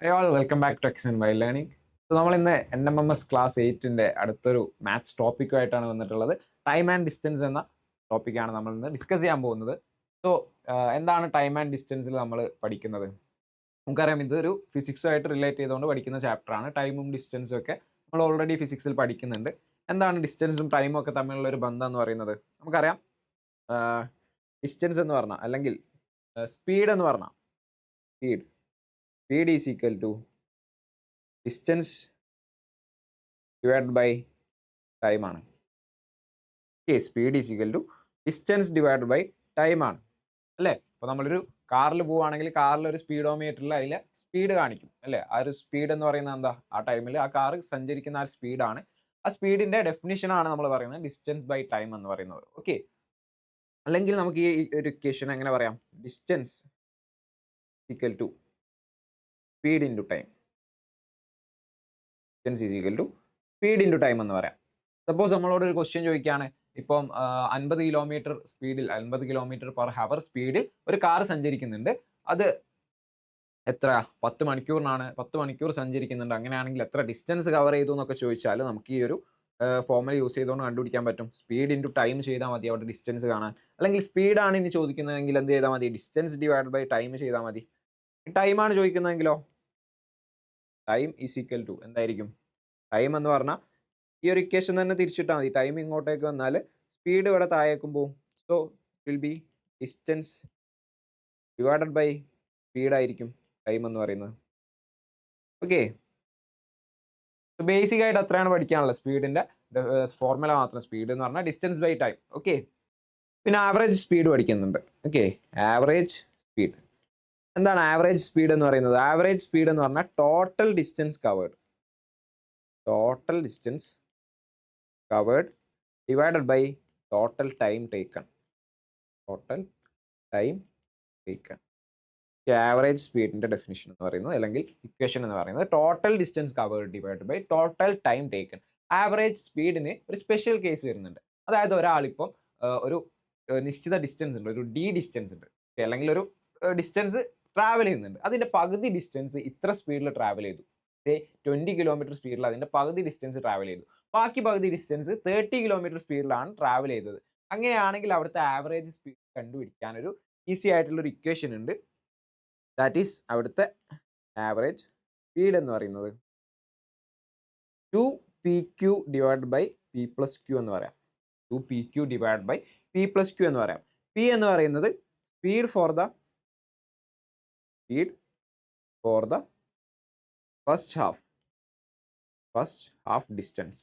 Welcome back to X and Y learning. So നമ്മൾ ഇന്ന് NMMS class 8ന്റെ അടുത്തൊരു maths ടോപ്പിക്കുമായിട്ടാണ് വന്നിട്ടുള്ളത്. ടൈം ആൻഡ് ഡിസ്റ്റൻസ് എന്ന ടോപ്പിക്കാണ് നമ്മൾ ഇന്ന് ഡിസ്കസ് ചെയ്യാൻ പോകുന്നത്. സോ എന്താണ് ടൈം ആൻഡ് ഡിസ്റ്റൻസിൽ നമ്മൾ പഠിക്കുന്നത്? നമുക്കറിയാം, ഇതൊരു ഫിസിക്സുമായിട്ട് റിലേറ്റ് ചെയ്തുകൊണ്ട് പഠിക്കുന്ന ചാപ്റ്ററാണ്. ടൈമും ഡിസ്റ്റൻസും ഒക്കെ നമ്മൾ ഓൾറെഡി ഫിസിക്സിൽ പഠിക്കുന്നുണ്ട്. എന്താണ് ഡിസ്റ്റൻസും ടൈമും ഒക്കെ തമ്മിലുള്ള ഒരു ബന്ധം എന്ന് പറയുന്നത്? നമുക്കറിയാം, ഡിസ്റ്റൻസ് എന്ന് പറഞ്ഞാൽ അല്ലെങ്കിൽ സ്പീഡ് എന്ന് പറഞ്ഞാൽ speed is equal to distance divide by time ആണ്. Speed is equal to distance divide by time ആണ്, അല്ലേ? അപ്പോൾ നമ്മളൊരു കാറിൽ പോവുകയാണെങ്കിൽ കാറിൽ ഒരു സ്പീഡോമീറ്ററിൽ അതിലെ സ്പീഡ് കാണിക്കും, അല്ലേ? ആ ഒരു സ്പീഡ് എന്ന് പറയുന്നത് എന്താ? ആ ടൈമിൽ ആ കാർ സഞ്ചരിക്കുന്ന ആ സ്പീഡാണ്. ആ സ്പീഡിന്റെ ഡെഫിനിഷനാണ് നമ്മൾ പറയുന്നത് ഡിസ്റ്റൻസ് ബൈ ടൈം എന്ന് പറയുന്നത്. ഓക്കെ, അല്ലെങ്കിൽ നമുക്ക് ഈ ഒരു ഇക്വേഷൻ എങ്ങനെ പറയാം? Distance equal to speed into time. Distance is equal to speed into time എന്ന് പറയാം. സപ്പോസ് നമ്മളോട് ഒരു ക്വസ്റ്റ്യൻ ചോദിക്കുകയാണ്, ഇപ്പം 50 കിലോമീറ്റർ സ്പീഡിൽ 50 കിലോമീറ്റർ പെർ ഹവർ സ്പീഡിൽ ഒരു കാർ സഞ്ചരിക്കുന്നുണ്ട്. അത് എത്ര 10 മണിക്കൂറിനാണ് 10 മണിക്കൂർ സഞ്ചരിക്കുന്നുണ്ട്. അങ്ങനെയാണെങ്കിൽ എത്ര ഡിസ്റ്റൻസ് കവർ ചെയ്തു എന്നൊക്കെ ചോദിച്ചാൽ നമുക്ക് ഈ ഒരു ഫോർമുല യൂസ് ചെയ്തുകൊണ്ട് കണ്ടുപിടിക്കാൻ പറ്റും. സ്പീഡ് ഇൻറ്റു ടൈം ചെയ്താൽ മതി അവിടെ ഡിസ്റ്റൻസ് കാണാൻ. അല്ലെങ്കിൽ സ്പീഡാണ് ഇനി ചോദിക്കുന്നതെങ്കിൽ എന്ത് ചെയ്താൽ മതി? ഡിസ്റ്റൻസ് ഡിവൈഡ് ബൈ ടൈം ചെയ്താൽ മതി. ടൈമാണ് ചോദിക്കുന്നതെങ്കിലോ ടൈം ഈസ് ഈക്വൽ ടു എന്തായിരിക്കും? ടൈം എന്ന് പറഞ്ഞാൽ ഈ ഒരു ഇക്വേഷൻ തന്നെ തിരിച്ചിട്ടാൽ മതി. ടൈം ഇങ്ങോട്ടേക്ക് വന്നാൽ സ്പീഡ് ഇവിടെ താഴേക്കും പോവും. So will be distance divided by speed ആയിരിക്കും ടൈം എന്ന് പറയുന്നത്. ഓക്കെ, ബേസിക് ആയിട്ട് അത്രയാണ് പഠിക്കാനുള്ളത്. സ്പീഡിന്റെ ഫോർമുല മാത്രം. സ്പീഡ് എന്ന് പറഞ്ഞാൽ ഡിസ്റ്റൻസ് ബൈ ടൈം. ഓക്കെ, പിന്നെ ആവറേജ് സ്പീഡ് പഠിക്കുന്നുണ്ട്. ഓക്കെ, ആവറേജ് സ്പീഡ് എന്താണ്? ആവറേജ് സ്പീഡ് എന്ന് പറയുന്നത്, ആവറേജ് സ്പീഡ് എന്ന് പറഞ്ഞാൽ total distance covered divided by total time taken. Average സ്പീഡിന്റെ ഡെഫിനിഷൻ എന്ന് പറയുന്നത് അല്ലെങ്കിൽ ഇക്വേഷൻ എന്ന് പറയുന്നത് total distance covered divide by total time taken. Average സ്പീഡിന് ഒരു സ്പെഷ്യൽ കേസ് വരുന്നുണ്ട്. അതായത് ഒരാളിപ്പം ഒരു നിശ്ചിത ഡിസ്റ്റൻസ് ഉണ്ട്, ഒരു ഡി ഡിസ്റ്റൻസ് ഉണ്ട്, അല്ലെങ്കിൽ ഒരു ഡിസ്റ്റൻസ് ട്രാവൽ ചെയ്യുന്നുണ്ട്. അതിന്റെ പകുതി ഡിസ്റ്റൻസ് ഇത്ര സ്പീഡിൽ ട്രാവൽ ചെയ്തു. 20 കിലോമീറ്റർ സ്പീഡിൽ അതിന്റെ പകുതി ഡിസ്റ്റൻസ് ട്രാവൽ ചെയ്തു. ബാക്കി പകുതി ഡിസ്റ്റൻസ് 30 കിലോമീറ്റർ സ്പീഡിലാണ് ട്രാവൽ ചെയ്തത്. അങ്ങനെയാണെങ്കിൽ അവിടുത്തെ ആവറേജ് സ്പീഡ് കണ്ടുപിടിക്കാൻ ഒരു ഈസി ആയിട്ടുള്ള ഒരു ഇക്വേഷൻ ഉണ്ട്. ദാറ്റ് ഈസ് അവിടുത്തെ ആവറേജ് സ്പീഡ് എന്ന് പറയുന്നത് 2pq divide by p plus q എന്ന് പറയാം. 2pq divide by p plus q എന്ന് പറയാം. p എന്ന് പറയുന്നത് speed for the first half distance.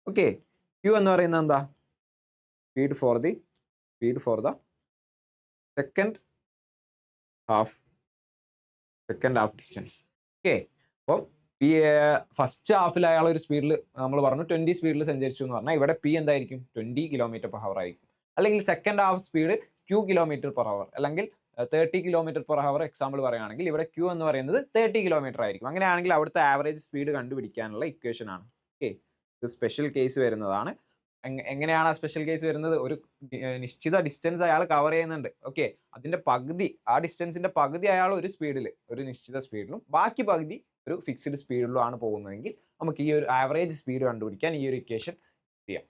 Okay, q എന്ന് പറയുന്നത് എന്താ? Speed for the second half distance. Okay, അപ്പോൾ ഫസ്റ്റ് ഹാഫിൽ അയാൾ ഒരു സ്പീഡിൽ നമ്മൾ പറഞ്ഞു 20 സ്പീഡിൽ സഞ്ചരിച്ചു എന്ന് പറഞ്ഞാൽ ഇവിടെ p എന്തായിരിക്കും? 20 കിലോമീറ്റർ പെർ ഹവർ ആയിരിക്കും. അല്ലെങ്കിൽ second half speed q kilometre per hour, അല്ലെങ്കിൽ 30 കിലോമീറ്റർ പെർ ഹവർ എക്സാമ്പിൾ പറയുകയാണെങ്കിൽ ഇവിടെ q എന്ന് പറയുന്നത് 30 കിലോമീറ്റർ ആയിരിക്കും. അങ്ങനെയാണെങ്കിൽ അവിടുത്തെ ആവറേജ് സ്പീഡ് കണ്ടുപിടിക്കാനുള്ള ഇക്വേഷൻ ആണ്. ഓക്കെ, ഇത് സ്പെഷ്യൽ കേസ് വരുന്നതാണ്. എങ്ങനെയാണ് ആ സ്പെഷ്യൽ കേസ് വരുന്നത്? ഒരു നിശ്ചിത ഡിസ്റ്റൻസ് അയാൾ കവർ ചെയ്യുന്നുണ്ട്. ഓക്കെ, അതിന്റെ പകുതി, ആ ഡിസ്റ്റൻസിന്റെ പകുതി അയാൾ ഒരു സ്പീഡിൽ, ഒരു നിശ്ചിത സ്പീഡിലും ബാക്കി പകുതി ഒരു ഫിക്സ്ഡ് സ്പീഡിലും ആണ് പോകുന്നതെങ്കിൽ നമുക്ക് ഈ ഒരു ആവറേജ് സ്പീഡ് കണ്ടുപിടിക്കാൻ ഈ ഒരു ഇക്വേഷൻ ചെയ്യാം.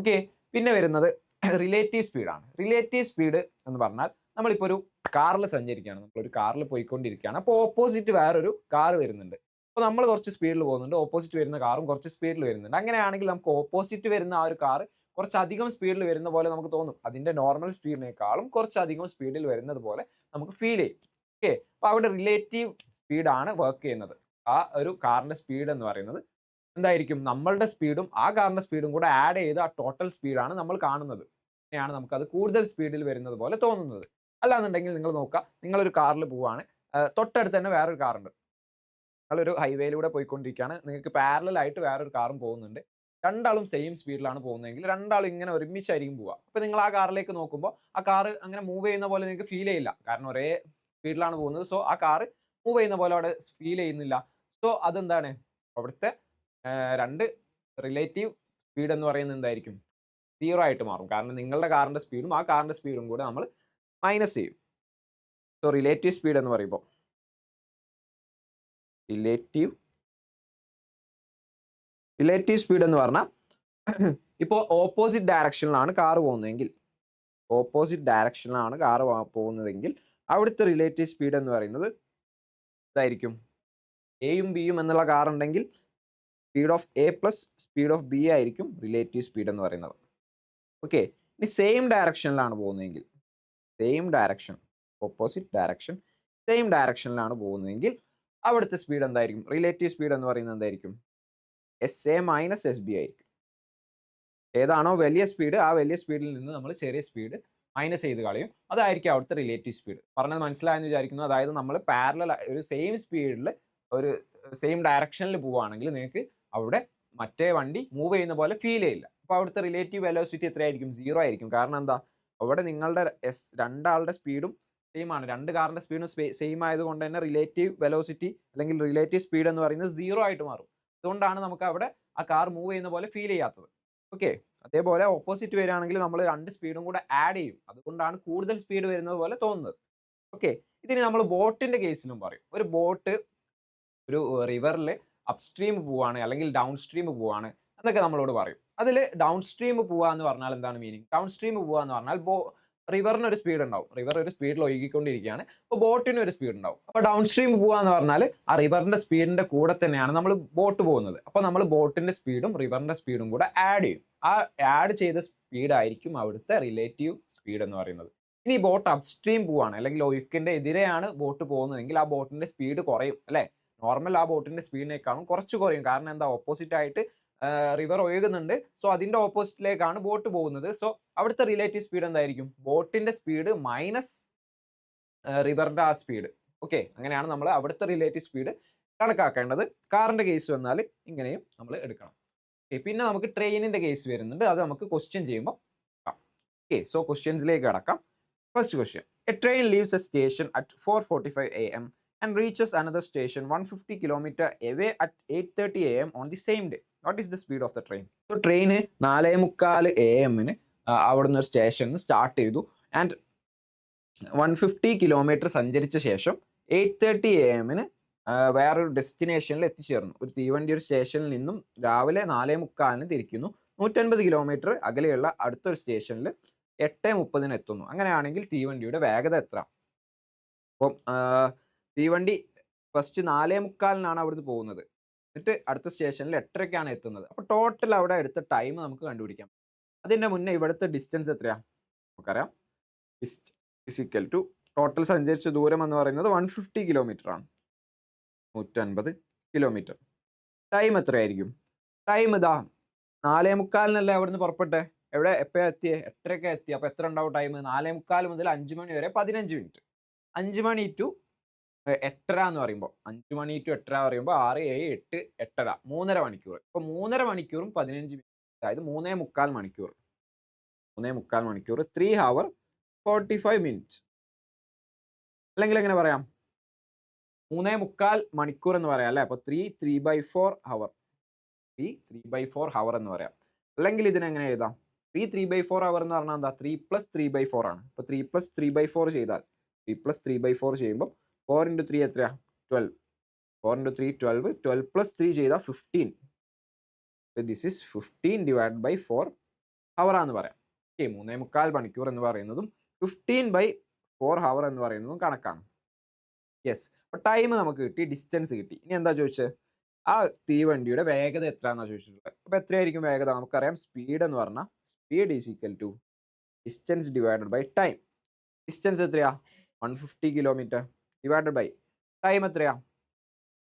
ഓക്കെ, പിന്നെ വരുന്നത് റിലേറ്റീവ് സ്പീഡാണ്. റിലേറ്റീവ് സ്പീഡ് എന്ന് പറഞ്ഞാൽ നമ്മളിപ്പോൾ ഒരു കാറിൽ സഞ്ചരിക്കുകയാണ്, നമ്മളൊരു കാറിൽ പോയിക്കൊണ്ടിരിക്കുകയാണ്. അപ്പോൾ ഓപ്പോസിറ്റ് വേറൊരു കാർ വരുന്നുണ്ട്. അപ്പോൾ നമ്മൾ കുറച്ച് സ്പീഡിൽ പോകുന്നുണ്ട്, ഓപ്പോസിറ്റ് വരുന്ന കാറും കുറച്ച് സ്പീഡിൽ വരുന്നുണ്ട്. അങ്ങനെയാണെങ്കിൽ നമുക്ക് ഓപ്പോസിറ്റ് വരുന്ന ആ ഒരു കാർ കുറച്ചധികം സ്പീഡിൽ വരുന്ന പോലെ നമുക്ക് തോന്നും. അതിന്റെ നോർമൽ സ്പീഡിനേക്കാളും കുറച്ചധികം സ്പീഡിൽ വരുന്നത് പോലെ നമുക്ക് ഫീൽ ചെയ്യും. ഓക്കെ, അപ്പോൾ അവിടെ റിലേറ്റീവ് സ്പീഡാണ് വർക്ക് ചെയ്യുന്നത്. ആ ഒരു കാറിന്റെ സ്പീഡ് എന്ന് പറയുന്നത് എന്തായിരിക്കും? നമ്മളുടെ സ്പീഡും ആ കാറിന്റെ സ്പീഡും കൂടെ ആഡ് ചെയ്ത് ആ ടോട്ടൽ സ്പീഡാണ് നമ്മൾ കാണുന്നത്. അങ്ങനെയാണ് നമുക്കത് കൂടുതൽ സ്പീഡിൽ വരുന്നത് പോലെ തോന്നുന്നത്. അല്ലാന്നുണ്ടെങ്കിൽ നിങ്ങൾ നോക്കുക, നിങ്ങളൊരു കാറിൽ പോവുകയാണ്, തൊട്ടടുത്ത് തന്നെ വേറൊരു കാറുണ്ട്. നിങ്ങളൊരു ഹൈവേയിലൂടെ പോയിക്കൊണ്ടിരിക്കുകയാണ്, നിങ്ങൾക്ക് പാരലൽ ആയിട്ട് വേറൊരു കാറും പോകുന്നുണ്ട്. രണ്ടാളും സെയിം സ്പീഡിലാണ് പോകുന്നതെങ്കിൽ രണ്ടാളും ഇങ്ങനെ ഒരുമിച്ചായിരിക്കും പോവുക. അപ്പോൾ നിങ്ങൾ ആ കാറിലേക്ക് നോക്കുമ്പോൾ ആ കാറ് അങ്ങനെ മൂവ് ചെയ്യുന്ന പോലെ നിങ്ങൾക്ക് ഫീൽ ചെയ്യില്ല, കാരണം ഒരേ സ്പീഡിലാണ് പോകുന്നത്. സോ ആ കാറ് മൂവ് ചെയ്യുന്ന പോലെ അവിടെ ഫീൽ ചെയ്യുന്നില്ല. സോ അതെന്താണ്? അവിടുത്തെ രണ്ട് റിലേറ്റീവ് സ്പീഡ് എന്ന് പറയുന്നത് എന്തായിരിക്കും? 0 ആയിട്ട് മാറും. കാരണം നിങ്ങളുടെ കാറിന്റെ സ്പീഡും ആ കാറിന്റെ സ്പീഡും കൂടെ നമ്മൾ മൈനസ് ചെയ്യും. സോ റിലേറ്റീവ് സ്പീഡ് എന്ന് പറയുമ്പോൾ റിലേറ്റീവ് സ്പീഡ് എന്ന് പറഞ്ഞാൽ ഇപ്പോൾ ഓപ്പോസിറ്റ് ഡയറക്ഷനിലാണ് കാർ പോകുന്നതെങ്കിൽ അവിടുത്തെ റിലേറ്റീവ് സ്പീഡ് എന്ന് പറയുന്നത് ഇതായിരിക്കും. എയും ബിയും എന്നുള്ള കാർ ഉണ്ടെങ്കിൽ speed of A plus speed of B ആയിരിക്കും റിലേറ്റീവ് സ്പീഡ് എന്ന് പറയുന്നത്. ഓക്കെ, ഇനി സെയിം ഡയറക്ഷനിലാണ് പോകുന്നതെങ്കിൽ ഓപ്പോസിറ്റ് ഡയറക്ഷനിലാണ് പോകുന്നതെങ്കിൽ അവിടുത്തെ സ്പീഡ് എന്തായിരിക്കും? റിലേറ്റീവ് സ്പീഡ് എന്ന് പറയുന്നത് എന്തായിരിക്കും? SA മൈനസ് SB ആയിരിക്കും. ഏതാണോ വലിയ സ്പീഡ് ആ വലിയ സ്പീഡിൽ നിന്ന് നമ്മൾ ചെറിയ സ്പീഡ് മൈനസ് ചെയ്ത് കളയും. അതായിരിക്കും അവിടുത്തെ റിലേറ്റീവ് സ്പീഡ്. പറഞ്ഞത് മനസ്സിലായെന്ന് വിചാരിക്കുന്നു. അതായത് നമ്മൾ പാരലൽ ഒരു സെയിം സ്പീഡിൽ ഒരു സെയിം ഡയറക്ഷനിൽ പോവുകയാണെങ്കിൽ നിങ്ങൾക്ക് അവിടെ മറ്റേ വണ്ടി മൂവ് ചെയ്യുന്ന പോലെ ഫീൽ ചെയ്യില്ല. അപ്പോൾ അവിടുത്തെ റിലേറ്റീവ് വെലോസിറ്റി എത്രയായിരിക്കും? 0 ആയിരിക്കും. കാരണം എന്താ? അവിടെ നിങ്ങളുടെ രണ്ടാളുടെ സ്പീഡും സെയിം ആണ്. രണ്ട് കാറിന്റെ സ്പീഡും സെയിം ആയതുകൊണ്ട് തന്നെ റിലേറ്റീവ് വെലോസിറ്റി അല്ലെങ്കിൽ റിലേറ്റീവ് സ്പീഡ് എന്ന് പറയുന്നത് 0 ആയിട്ട് മാറും. അതുകൊണ്ടാണ് നമുക്ക് അവിടെ ആ കാർ മൂവ് ചെയ്യുന്ന പോലെ ഫീൽ ചെയ്യാത്തത്. ഓക്കെ, അതേപോലെ ഓപ്പോസിറ്റ് വരികയാണെങ്കിൽ നമ്മൾ രണ്ട് സ്പീഡും കൂടെ ആഡ് ചെയ്യും. അതുകൊണ്ടാണ് കൂടുതൽ സ്പീഡ് വരുന്നത് പോലെ തോന്നുന്നത്. ഓക്കെ, ഇതിന് നമ്മൾ ബോട്ടിന്റെ കേസിലും പറയും. ഒരു ബോട്ട് ഒരു റിവറിൽ അപ്സ്ട്രീം പോവാണ് അല്ലെങ്കിൽ ഡൗൺ സ്ട്രീം പോവാണ് എന്നൊക്കെ നമ്മളോട് പറയും. അതിൽ ഡൗൺ സ്ട്രീം പോവുക എന്ന് പറഞ്ഞാൽ എന്താണ് മീനിങ്? ഡൗൺ സ്ട്രീം പോവുക എന്ന് പറഞ്ഞാൽ റിവറിന് ഒരു സ്പീഡ് ഉണ്ടാവും. റിവർ ഒരു സ്പീഡിൽ ഒഴുകിക്കൊണ്ടിരിക്കുകയാണ്. അപ്പോൾ ബോട്ടിന് ഒരു സ്പീഡ് ഉണ്ടാവും. അപ്പോൾ ഡൗൺ സ്ട്രീം പോവുക എന്ന് പറഞ്ഞാൽ ആ റിവറിന്റെ സ്പീഡിന്റെ കൂടെ തന്നെയാണ് നമ്മൾ ബോട്ട് പോകുന്നത്. അപ്പോൾ നമ്മൾ ബോട്ടിന്റെ സ്പീഡും റിവറിന്റെ സ്പീഡും കൂടെ ആഡ് ചെയ്യും. ആ ആഡ് ചെയ്ത സ്പീഡ് ആയിരിക്കും അവിടുത്തെ റിലേറ്റീവ് സ്പീഡ് എന്ന് പറയുന്നത്. ഇനി ബോട്ട് അപ്സ്ട്രീം പോവാണ് അല്ലെങ്കിൽ ഒഴുക്കിന്റെ എതിരെയാണ് ബോട്ട് പോകുന്നതെങ്കിൽ ആ ബോട്ടിന്റെ സ്പീഡ് കുറയും അല്ലേ? നോർമൽ ആ ബോട്ടിന്റെ സ്പീഡിനേക്കാളും കുറച്ച് കുറയും. കാരണം എന്താ? ഓപ്പോസിറ്റ് ആയിട്ട് റിവർ ഒഴുകുന്നുണ്ട്. സോ അതിന്റെ ഓപ്പോസിറ്റിലേക്കാണ് ബോട്ട് പോകുന്നത്. സോ അവിടുത്തെ റിലേറ്റീവ് സ്പീഡ് എന്തായിരിക്കും? ബോട്ടിന്റെ സ്പീഡ് മൈനസ് റിവറിന്റെ ആ സ്പീഡ്. ഓക്കെ, അങ്ങനെയാണ് നമ്മൾ അവിടുത്തെ റിലേറ്റീവ് സ്പീഡ് കണക്കാക്കേണ്ടത്. കാറിന്റെ കേസ് വന്നാൽ ഇങ്ങനെയും നമ്മൾ എടുക്കണം. പിന്നെ നമുക്ക് ട്രെയിനിന്റെ കേസ് വരുന്നുണ്ട്. അത് നമുക്ക് ക്വസ്റ്റ്യൻ ചെയ്യുമ്പോൾ ഓക്കെ, സോ ക്വസ്റ്റ്യൻസിലേക്ക് കടക്കാം. First question: A train leaves A station at 4:45 AM and reaches another station 150 km away at 8:30 AM on the same day. What is the speed of the train? So train 4:45 AM അവിടുന്ന് ഒരു സ്റ്റേഷനിൽ start ചെയ്തു and 150 kilometre സഞ്ചരിച്ച ശേഷം 8:30 AM വേറൊരു ഡെസ്റ്റിനേഷനിൽ എത്തിച്ചേർന്നു. ഒരു തീവണ്ടി ഒരു സ്റ്റേഷനിൽ നിന്നും രാവിലെ 4:45 തിരിക്കുന്നു. 150 കിലോമീറ്റർ അകലെയുള്ള അടുത്തൊരു സ്റ്റേഷനിൽ 8:30 എത്തുന്നു. അങ്ങനെയാണെങ്കിൽ തീവണ്ടിയുടെ വേഗത എത്ര? അപ്പം തീവണ്ടി ഫസ്റ്റ് 4:45 അവിടുന്ന് പോകുന്നത്. എന്നിട്ട് അടുത്ത സ്റ്റേഷനിൽ 8:30 എത്തുന്നത്. അപ്പോൾ ടോട്ടൽ അവിടെ എടുത്ത ടൈം നമുക്ക് കണ്ടുപിടിക്കാം. അതിന്റെ മുന്നേ ഇവിടുത്തെ ഡിസ്റ്റൻസ് എത്രയാ നമുക്കറിയാം. ഇസിക്കൽ ടു ടോട്ടൽ സഞ്ചരിച്ച ദൂരം എന്ന് പറയുന്നത് 150 കിലോമീറ്റർ ആണ്. 150 കിലോമീറ്റർ. ടൈം എത്രയായിരിക്കും? ടൈം ഇതാ 4:45 അവിടുന്ന് പുറപ്പെട്ടെ. എവിടെ എപ്പോഴാ എത്തിയേ? 8:30 എത്തി. അപ്പോൾ എത്ര ഉണ്ടാവും ടൈം? 4:45 മുതൽ 5 മണി വരെ 15 മിനിറ്റ്. 5 മണി ടു 8:30 എന്ന് പറയുമ്പോൾ 5 മണി ടു 8:30 പറയുമ്പോൾ 6, 7, 8, 8:30 3.5 മണിക്കൂർ. അപ്പോൾ 3.5 മണിക്കൂറും 15 മിനിറ്റ്, അതായത് 3.25 മണിക്കൂർ. 3.25 മണിക്കൂർ, 3 hour 45 minutes. അല്ലെങ്കിൽ എങ്ങനെ പറയാം? 3.25 മണിക്കൂർ എന്ന് പറയാം അല്ലേ? അപ്പോൾ 3/4 hour. 3/4 hour എന്ന് പറയാം. അല്ലെങ്കിൽ ഇതിനെങ്ങനെ എഴുതാം? 3/4 hour എന്ന് പറഞ്ഞാൽ എന്താ? 3 + 3/4 ആണ്. അപ്പോൾ 3 + 3/4 ചെയ്താൽ 3 + 3/4 ചെയ്യുമ്പോൾ 4 × 3 എത്രയാ? 12. 4 × 3 12. 12 + 3 ചെയ്താൽ 15. ദിസ് ഈസ് 15/4 hour ആണെന്ന് പറയാം. ഓക്കെ, 3.25 മണിക്കൂർ എന്ന് പറയുന്നതും 15/4 hour എന്ന് പറയുന്നതും കണക്കാണ്. യെസ്, അപ്പോൾ ടൈം നമുക്ക് കിട്ടി, ഡിസ്റ്റൻസ് കിട്ടി. ഇനി എന്താ ചോദിച്ചത്? ആ തീവണ്ടിയുടെ വേഗത എത്രയാണെന്നാണ് ചോദിച്ചിട്ടുള്ളത്. അപ്പോൾ എത്രയായിരിക്കും വേഗത? നമുക്കറിയാം സ്പീഡ് എന്ന് പറഞ്ഞാൽ speed is equal to distance divided by time. Distance എത്രയാ? 150 കിലോമീറ്റർ ഡിവൈഡഡ് ബൈ ടൈം എത്രയാ?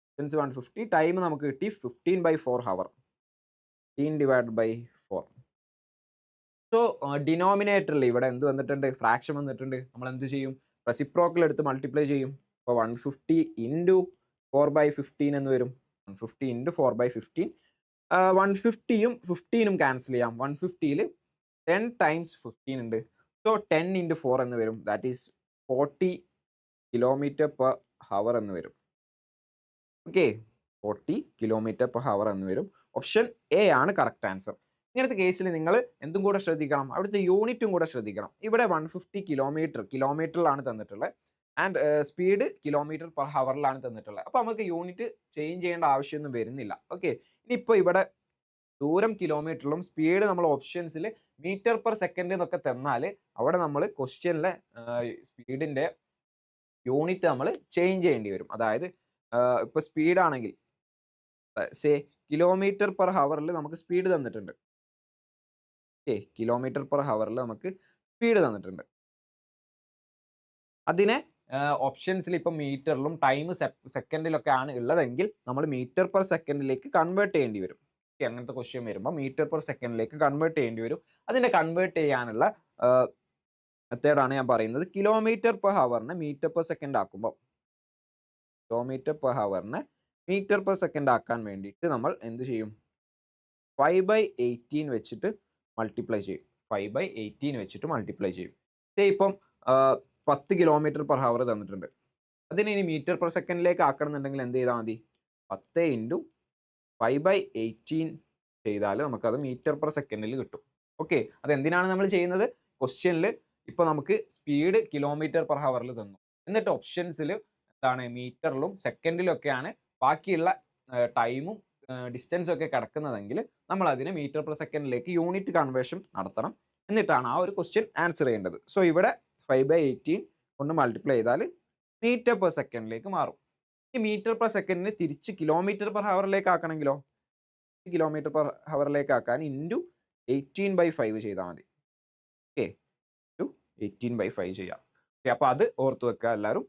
ഡിസ്റ്റൻസ് 150, ടൈം നമുക്ക് കിട്ടി 15/4 hour. 15/4. സോ ഡിനോമിനേറ്ററിൽ ഇവിടെ എന്ത് വന്നിട്ടുണ്ട്? ഫ്രാക്ഷൻ വന്നിട്ടുണ്ട്. നമ്മൾ എന്ത് ചെയ്യും? റെസിപ്രോക്കൽ എടുത്ത് മൾട്ടിപ്ലൈ ചെയ്യും. അപ്പോൾ 150 × 4/15 എന്ന് വരും. 150 × 4/15. 150യും 15ഉം ക്യാൻസൽ ചെയ്യാം. 150യിൽ 10 times 15 ഉണ്ട്. സോ 10 × 4 എന്ന് വരും. ദാറ്റ് ഈസ് 40 km/h എന്ന് വരും. ഓക്കെ, 40 km/h എന്ന് വരും. ഓപ്ഷൻ എ ആണ് കറക്റ്റ് ആൻസർ. ഇങ്ങനത്തെ കേസിൽ നിങ്ങൾ എന്തും കൂടെ ശ്രദ്ധിക്കണം? അവിടുത്തെ യൂണിറ്റും കൂടെ ശ്രദ്ധിക്കണം. ഇവിടെ 150 കിലോമീറ്ററിലാണ് തന്നിട്ടുള്ളത്. ആൻഡ് സ്പീഡ് കിലോമീറ്റർ പെർ ഹവറിലാണ് തന്നിട്ടുള്ളത്. അപ്പോൾ നമുക്ക് യൂണിറ്റ് ചേഞ്ച് ചെയ്യേണ്ട ആവശ്യമൊന്നും വരുന്നില്ല. ഓക്കെ, ഇനിയിപ്പോൾ ഇവിടെ ദൂരം കിലോമീറ്ററിലും സ്പീഡ് നമ്മൾ ഓപ്ഷൻസിൽ മീറ്റർ പെർ സെക്കൻഡ് എന്നൊക്കെ തന്നാൽ അവിടെ നമ്മൾ ക്വസ്റ്റ്യനിലെ സ്പീഡിൻ്റെ യൂണിറ്റ് നമ്മൾ ചേഞ്ച് ചെയ്യേണ്ടി വരും. അതായത് ഇപ്പോൾ സ്പീഡാണെങ്കിൽ സേ കിലോമീറ്റർ പെർ ഹവറിൽ നമുക്ക് സ്പീഡ് തന്നിട്ടുണ്ട്. ഓക്കെ, കിലോമീറ്റർ പെർ ഹവറിൽ നമുക്ക് സ്പീഡ് തന്നിട്ടുണ്ട്. അതിനെ ഓപ്ഷൻസിൽ ഇപ്പം മീറ്ററിലും ടൈം സെക്കൻഡിലൊക്കെ ആണ് ഉള്ളതെങ്കിൽ നമ്മൾ മീറ്റർ പെർ സെക്കൻഡിലേക്ക് കൺവേർട്ട് ചെയ്യേണ്ടി വരും. ഓക്കെ, അങ്ങനത്തെ ക്വസ്റ്റ്യൻ വരുമ്പോൾ മീറ്റർ പെർ സെക്കൻഡിലേക്ക് കൺവേർട്ട് ചെയ്യേണ്ടി വരും. അതിനെ കൺവേർട്ട് ചെയ്യാനുള്ള മെത്തേഡാണ് ഞാൻ പറയുന്നത്. കിലോമീറ്റർ പെർ ഹവറിനെ മീറ്റർ പെർ സെക്കൻഡ് ആക്കുമ്പോൾ കിലോമീറ്റർ പെർ ഹവറിനെ മീറ്റർ പെർ സെക്കൻഡ് ആക്കാൻ വേണ്ടിയിട്ട് നമ്മൾ എന്ത് ചെയ്യും? 5/18 വെച്ചിട്ട് മൾട്ടിപ്ലൈ ചെയ്യും. 5/18 വെച്ചിട്ട് മൾട്ടിപ്ലൈ ചെയ്യും. ഇപ്പം 10 കിലോമീറ്റർ പെർ ഹവർ തന്നിട്ടുണ്ട്. അതിന് ഇനി മീറ്റർ പെർ സെക്കൻഡിലേക്ക് ആക്കണമെന്നുണ്ടെങ്കിൽ എന്ത് ചെയ്താൽ മതി? 10 × 5/18 ചെയ്താൽ നമുക്കത് മീറ്റർ പെർ സെക്കൻഡിൽ കിട്ടും. ഓക്കെ, അതെന്തിനാണ് നമ്മൾ ചെയ്യുന്നത്? ക്വസ്റ്റ്യനിൽ ഇപ്പോൾ നമുക്ക് സ്പീഡ് കിലോമീറ്റർ പെർ ഹവറിൽ തന്നു, എന്നിട്ട് ഓപ്ഷൻസിൽ എന്താണ് മീറ്ററിലും സെക്കൻഡിലും ഒക്കെയാണ് ബാക്കിയുള്ള ടൈമും ഡിസ്റ്റൻസും ഒക്കെ കിടക്കുന്നതെങ്കിൽ നമ്മൾ അതിനെ മീറ്റർ പെർ സെക്കൻഡിലേക്ക് യൂണിറ്റ് കൺവേർഷൻ നടത്തണം. എന്നിട്ടാണ് ആ ഒരു ക്വസ്റ്റ്യൻ ആൻസർ ചെയ്യേണ്ടത്. സോ ഇവിടെ 5/18 കൊണ്ട് മൾട്ടിപ്ലൈ ചെയ്താൽ മീറ്റർ പെർ സെക്കൻഡിലേക്ക് മാറും. ഈ മീറ്റർ പെർ സെക്കൻഡിന് തിരിച്ച് കിലോമീറ്റർ പെർ ഹവറിലേക്ക് ആക്കണമെങ്കിലോ കിലോമീറ്റർ പെർ ഹവറിലേക്ക് ആക്കാൻ ഇൻറ്റു 18/5 ചെയ്താൽ മതി. ഓക്കെ, 18/5 ചെയ്യാം. ഓക്കെ, അപ്പോൾ അത് ഓർത്ത് വെക്കുക എല്ലാവരും.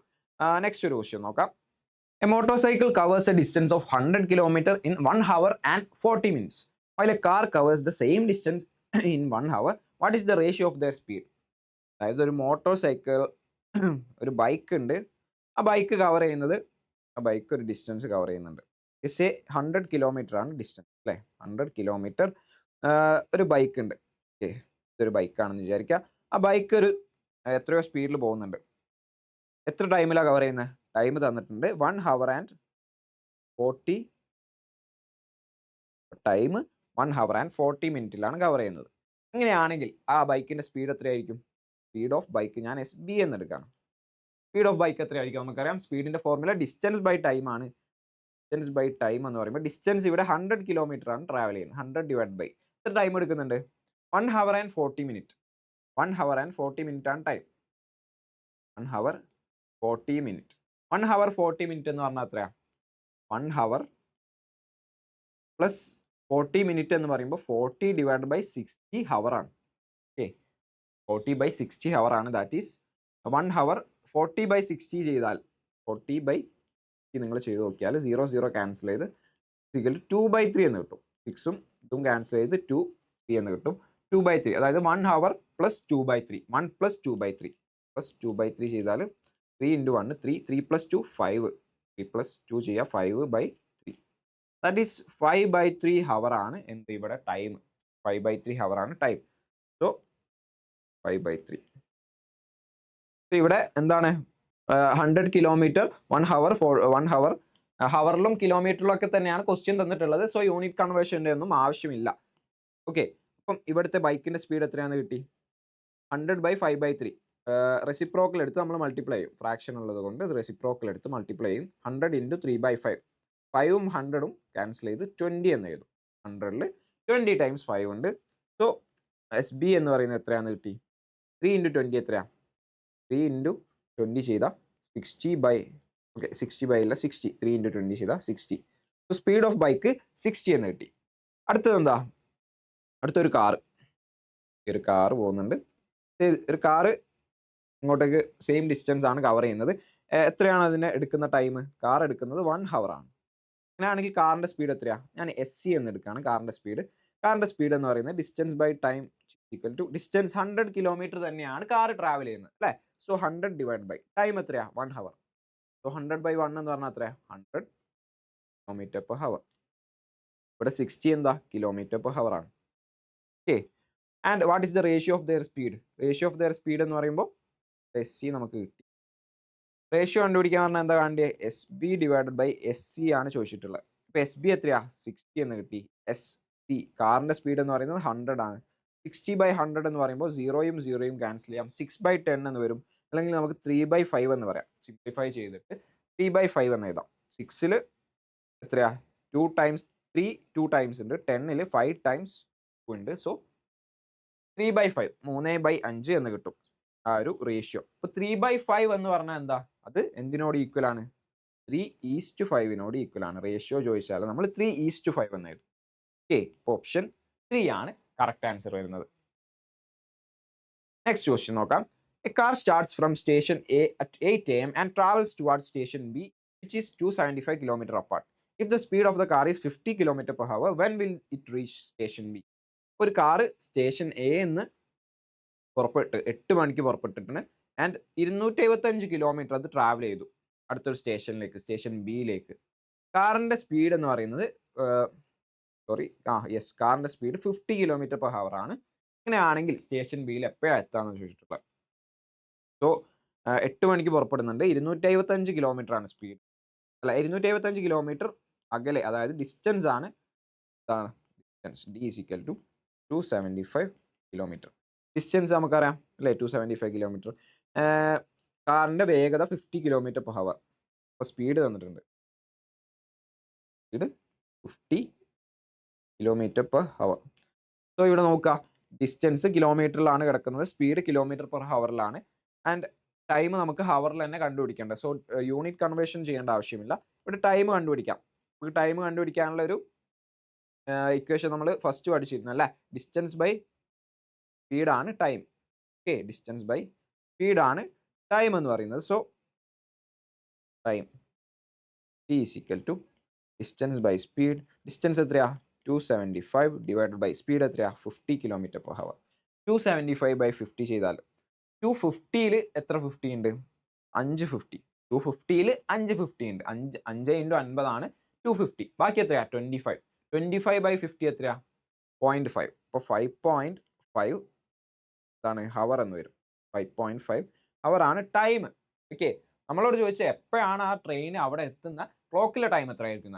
നെക്സ്റ്റ് ഒരു ക്വസ്റ്റ്യൻ നോക്കാം. A motorcycle covers a distance of 100 km in 1 hour and 40 minutes, while a car covers the same distance in 1 hour. What is the ratio of their speed? അതായത് ഒരു മോട്ടോർ സൈക്കിൾ ഒരു bike ഉണ്ട്. ആ bike cover ചെയ്യുന്നത് ആ bike ഒരു distance cover ചെയ്യുന്നുണ്ട്. It's 100 kilometre ആണ് ഡിസ്റ്റൻസ് അല്ലേ? 100 കിലോമീറ്റർ ഒരു ബൈക്ക് ഉണ്ട്. ഓക്കെ, ഇതൊരു ബൈക്കാണെന്ന് വിചാരിക്കുക. ആ ബൈക്ക് ഒരു എത്രയോ സ്പീഡിൽ പോകുന്നുണ്ട്. എത്ര ടൈമിലാണ് കവർ ചെയ്യുന്നത്? ടൈം തന്നിട്ടുണ്ട് 1 hour and 40 time 1 hour and 40 മിനിറ്റിലാണ് കവർ ചെയ്യുന്നത്. അങ്ങനെയാണെങ്കിൽ ആ ബൈക്കിൻ്റെ സ്പീഡ് എത്രയായിരിക്കും? സ്പീഡ് ഓഫ് ബൈക്ക് ഞാൻ SB എന്ന് എടുക്കുകയാണ്. സ്പീഡ് ഓഫ് ബൈക്ക് എത്രയായിരിക്കും? നമുക്കറിയാം സ്പീഡിൻ്റെ ഫോർമുല ഡിസ്റ്റൻസ് ബൈ ടൈം ആണ്. ഡിസ്റ്റൻസ് ബൈ ടൈം എന്ന് പറയുമ്പോൾ ഡിസ്റ്റൻസ് ഇവിടെ 100 കിലോമീറ്റർ ആണ് ട്രാവൽ ചെയ്യുന്നത്. 100 ഡിവൈഡ് ബൈ എത്ര ടൈം എടുക്കുന്നുണ്ട്? 1 hour and 40 minutes. 1 hour and 40 minutes ആണ് time. 1 hour 40 minutes. 1 hour 40 minutes എന്ന് പറഞ്ഞാൽ എത്രയാ? 1 hour പ്ലസ് 40 minutes എന്ന് പറയുമ്പോൾ 40 ഡിവൈഡ് ബൈ 60 hour ആണ്. ഓക്കെ, 40/60 hour ആണ്. ദാറ്റ് ഈസ് 1 hour 40/60 ചെയ്താൽ 40/60 നിങ്ങൾ ചെയ്ത് നോക്കിയാൽ 0 ക്യാൻസൽ ചെയ്ത് 2/3 എന്ന് കിട്ടും. 6ഉം ഇതും ക്യാൻസൽ ചെയ്ത് 2/3 എന്ന് കിട്ടും. 2/3 അതായത് 1 hour പ്ലസ് 2/3. 1 + 2/3 പ്ലസ് 2/3 ചെയ്താൽ 3 × 1 3 3 + 2 5 3 + 2 ചെയ്യുക 5/3. ദാറ്റ് ഈസ് 5/3 hour ആണ് എന്ത് ഇവിടെ ടൈം. 5/3 hour ആണ് ടൈം. സോ 5/3. ഇവിടെ എന്താണ് 100 കിലോമീറ്റർ 1 hour 1 hour ഹവറിലും കിലോമീറ്ററിലും ഒക്കെ തന്നെയാണ് ക്വസ്റ്റ്യൻ തന്നിട്ടുള്ളത്. സോ യൂണിറ്റ് കൺവേർഷൻ്റെ ഒന്നും ആവശ്യമില്ല. ഓക്കെ, അപ്പം ഇവിടുത്തെ ബൈക്കിൻ്റെ സ്പീഡ് എത്രയാണെന്ന് കിട്ടി? 100/5/3. റെസിപ്രോക്കൽ എടുത്ത് നമ്മൾ മൾട്ടിപ്ലൈ ചെയ്യും. ഫ്രാക്ഷൻ ഉള്ളത് കൊണ്ട് റെസിപ്രോക്കൽ എടുത്ത് മൾട്ടിപ്ലൈ ചെയ്യും. 100 × 3/5. 5ഉം 100ഉം ക്യാൻസൽ ചെയ്ത് 20 എന്ന് എഴുതും. 100ൽ 20 ടൈംസ് 5 ഉണ്ട്. സോ SB എന്ന് പറയുന്നത് എത്രയാണെന്ന് കിട്ടി? 3 × 20 എത്രയാണ്? 3 × 20 ചെയ്താൽ 60/60 അല്ല 60. 3 × 20 ചെയ്താൽ 60. സോ സ്പീഡ് ഓഫ് ബൈക്ക് 60 എന്ന് കിട്ടി. അടുത്തത് എന്താ? അടുത്തൊരു കാറ്. ഒരു കാറ് പോകുന്നുണ്ട്. ഒരു കാറ് ഇങ്ങോട്ടേക്ക് സെയിം ഡിസ്റ്റൻസ് ആണ് കവർ ചെയ്യുന്നത്. എത്രയാണ് അതിന് എടുക്കുന്ന ടൈം? കാർ എടുക്കുന്നത് 1 hour ആണ്. അങ്ങനെയാണെങ്കിൽ കാറിൻ്റെ സ്പീഡ് എത്രയാണ്? ഞാൻ SC എന്ന് എടുക്കുകയാണ് കാറിൻ്റെ സ്പീഡ്. കാറിൻ്റെ സ്പീഡ് എന്ന് പറയുന്നത് distance by time equal to distance 100 kilometre തന്നെയാണ് കാർ ട്രാവൽ ചെയ്യുന്നത് അല്ലേ? സോ 100 ഡിവൈഡ് ബൈ ടൈം എത്രയാണ്? 1 hour. സോ 100/1 എന്ന് പറഞ്ഞാൽ എത്രയാണ്? 100 km/h. ഇവിടെ 60 എന്താ? km/h ആണ്. Okay, and what is the ratio of their speed? Ratio of their speed എന്ന് പറയുമ്പോൾ SC നമുക്ക് കിട്ടി. റേഷ്യോ കണ്ടുപിടിക്കാൻ പറഞ്ഞാൽ എന്താ വേണ്ടിയത്? SB ഡിവൈഡഡ് ബൈ SC ആണ് ചോദിച്ചിട്ടുള്ളത്. ഇപ്പോൾ SB എത്രയാ? 60 എന്ന് കിട്ടി. SC കാറിൻ്റെ സ്പീഡ് എന്ന് പറയുന്നത് 100 ആണ്. 60/100 എന്ന് പറയുമ്പോൾ 0യും 0യും ക്യാൻസൽ ചെയ്യാം. 6/10 എന്ന് വരും. അല്ലെങ്കിൽ നമുക്ക് 3/5 എന്ന് പറയാം. സിംപ്ലിഫൈ ചെയ്തിട്ട് 3/5 എന്ന് എഴുതാം. 6ൽ എത്രയാ 2 ടൈംസ് 3 2 ടൈംസ് ഉണ്ട്. 10ൽ 5 ടൈംസ് 2 ഉണ്ട്. സോ 3/5 3/5 എന്ന് കിട്ടും ആ ഒരു റേഷ്യോ. അപ്പോൾ 3/5 എന്ന് പറഞ്ഞാൽ എന്താ? അത് എന്തിനോട് ഈക്വൽ ആണ്? 3:5 ഈക്വൽ ആണ്. റേഷ്യോ ചോദിച്ചാൽ നമ്മൾ 3:5 എന്ന് എഴുതും. ഓക്കെ, അപ്പോൾ ഓപ്ഷൻ 3 ആണ് കറക്റ്റ് ആൻസർ വരുന്നത്. നെക്സ്റ്റ് ക്വസ്റ്റ്യൻ നോക്കാം. A car starts from station A at 8 AM and travels towards station B which is 275 kilometre apart. If the speed of the car is 50 km/h, when will it reach station B? ഒരു car station A എന്ന് 8 മണിക്ക് പുറപ്പെട്ടിട്ടുണ്ട് and 275 kilometre അത് travel ചെയ്തു അടുത്തൊരു സ്റ്റേഷനിലേക്ക്, station ബിയിലേക്ക്. കാറിൻ്റെ speed എന്ന് പറയുന്നത് കാറിൻ്റെ സ്പീഡ് 50 km/h ആണ്. അങ്ങനെയാണെങ്കിൽ സ്റ്റേഷൻ ബിയിൽ എപ്പോഴാണ് എത്താമെന്ന് ചോദിച്ചിട്ടുള്ളത്. സോ 8 മണിക്ക് പുറപ്പെടുന്നുണ്ട്, 275 കിലോമീറ്റർ ആണ് സ്പീഡ്, അല്ല 275 കിലോമീറ്റർ അകലെ, അതായത് ഡിസ്റ്റൻസ് ആണ്. ഇതാണ് distance. D is equal to 275 kilometre. Distance നമുക്കറിയാം അല്ലേ, 275 കിലോമീറ്റർ. കാറിൻ്റെ വേഗത 50 km/h. അപ്പോൾ സ്പീഡ് തന്നിട്ടുണ്ട്, സ്പീഡ് 50 km/h. സോ ഇവിടെ നോക്കുക, ഡിസ്റ്റൻസ് കിലോമീറ്ററിലാണ് കിടക്കുന്നത്, സ്പീഡ് km/h ആൻഡ് ടൈം നമുക്ക് ഹവറിൽ തന്നെ കണ്ടുപിടിക്കേണ്ടത്. സോ യൂണിറ്റ് കൺവേർഷൻ ചെയ്യേണ്ട ആവശ്യമില്ല, ഇവിടെ ടൈം കണ്ടുപിടിക്കാം. ടൈം കണ്ടുപിടിക്കാനുള്ള ഒരു ഇക്വേഷൻ നമ്മൾ ഫസ്റ്റ് പഠിച്ചിരുന്നു അല്ലേ. ഡിസ്റ്റൻസ് ബൈ സ്പീഡാണ് ടൈം. ഓക്കെ, ഡിസ്റ്റൻസ് ബൈ സ്പീഡാണ് ടൈം എന്ന് പറയുന്നത്. So time T is equal to distance by speed. Distance എത്രയാ? 275 ഡിവൈഡഡ് ബൈ സ്പീഡ് എത്രയാ? 50 km/h. 275/50 ചെയ്താൽ 250ൽ എത്ര 50 ഉണ്ട്? 550. 250ൽ 550 ഉണ്ട്. 5 × 50 ആണ് 250. ബാക്കി എത്രയാ? 25. 25/50 എത്രയാ? 0.5. അപ്പോൾ 5.5 ഇതാണ് ഹവർ എന്ന് വരും. 5.5 ഹവർ ആണ് ടൈം. ഓക്കെ, നമ്മളോട് ചോദിച്ചാൽ എപ്പോഴാണ് ആ ട്രെയിൻ അവിടെ എത്തുന്ന ക്ലോക്കിലെ ടൈം എത്രയായിരിക്കും?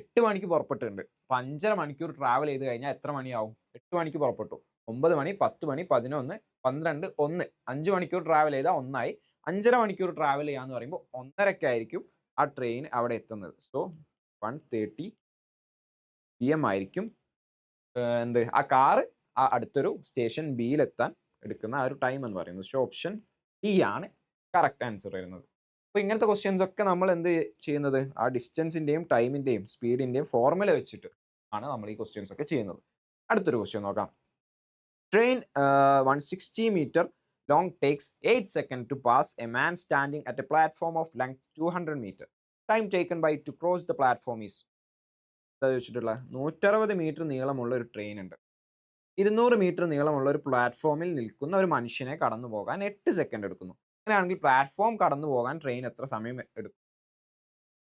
8 മണിക്ക് പുറപ്പെട്ടിട്ടുണ്ട്. അപ്പോൾ 5.5 മണിക്കൂർ ട്രാവൽ ചെയ്ത് കഴിഞ്ഞാൽ എത്ര മണിയാവും? 8 മണിക്ക് പുറപ്പെട്ടു, 9 മണി, 10 മണി, 11, 12, 1. 5 മണിക്കൂർ ട്രാവൽ ചെയ്താൽ 1 ആയി. 5.5 മണിക്കൂർ ട്രാവൽ ചെയ്യാന്ന് പറയുമ്പോൾ 1:30 ആയിരിക്കും ആ ട്രെയിൻ അവിടെ എത്തുന്നത്. സോ 1:30 PM ആയിരിക്കും ആ കാറ് ആ അടുത്തൊരു സ്റ്റേഷൻ ബിയിലെത്താൻ എടുക്കുന്ന ആ ഒരു ടൈം എന്ന് പറയുന്നത്. സോ ഓപ്ഷൻ ഡി ആണ് കറക്റ്റ് ആൻസർ വരുന്നത്. അപ്പോൾ ഇങ്ങനത്തെ ക്വസ്റ്റ്യൻസ് ഒക്കെ നമ്മൾ എന്ത് ചെയ്യുന്നത്? ആ ഡിസ്റ്റൻസിൻ്റെയും ടൈമിൻ്റെയും സ്പീഡിൻ്റെയും ഫോർമുല വെച്ചിട്ട് ആണ് നമ്മൾ ഈ ക്വസ്റ്റ്യൻസ് ഒക്കെ ചെയ്യുന്നത്. അടുത്തൊരു ക്വസ്റ്റ്യൻ നോക്കാം. Train 160 meter long takes 8 seconds to pass a man standing at a platform of length 200 meter. Time taken by to cross the platform is ചോദിച്ചിട്ടുള്ള 160 മീറ്റർ നീളമുള്ള ഒരു ട്രെയിൻ ഉണ്ട്. 200 മീറ്റർ നീളമുള്ള ഒരു പ്ലാറ്റ്ഫോമിൽ നിൽക്കുന്ന ഒരു മനുഷ്യനെ കടന്നു പോകാൻ 8 സെക്കൻഡ് എടുക്കുന്നു. അങ്ങനെയാണെങ്കിൽ പ്ലാറ്റ്ഫോം കടന്നു പോകാൻ ട്രെയിൻ എത്ര സമയം എടുക്കും?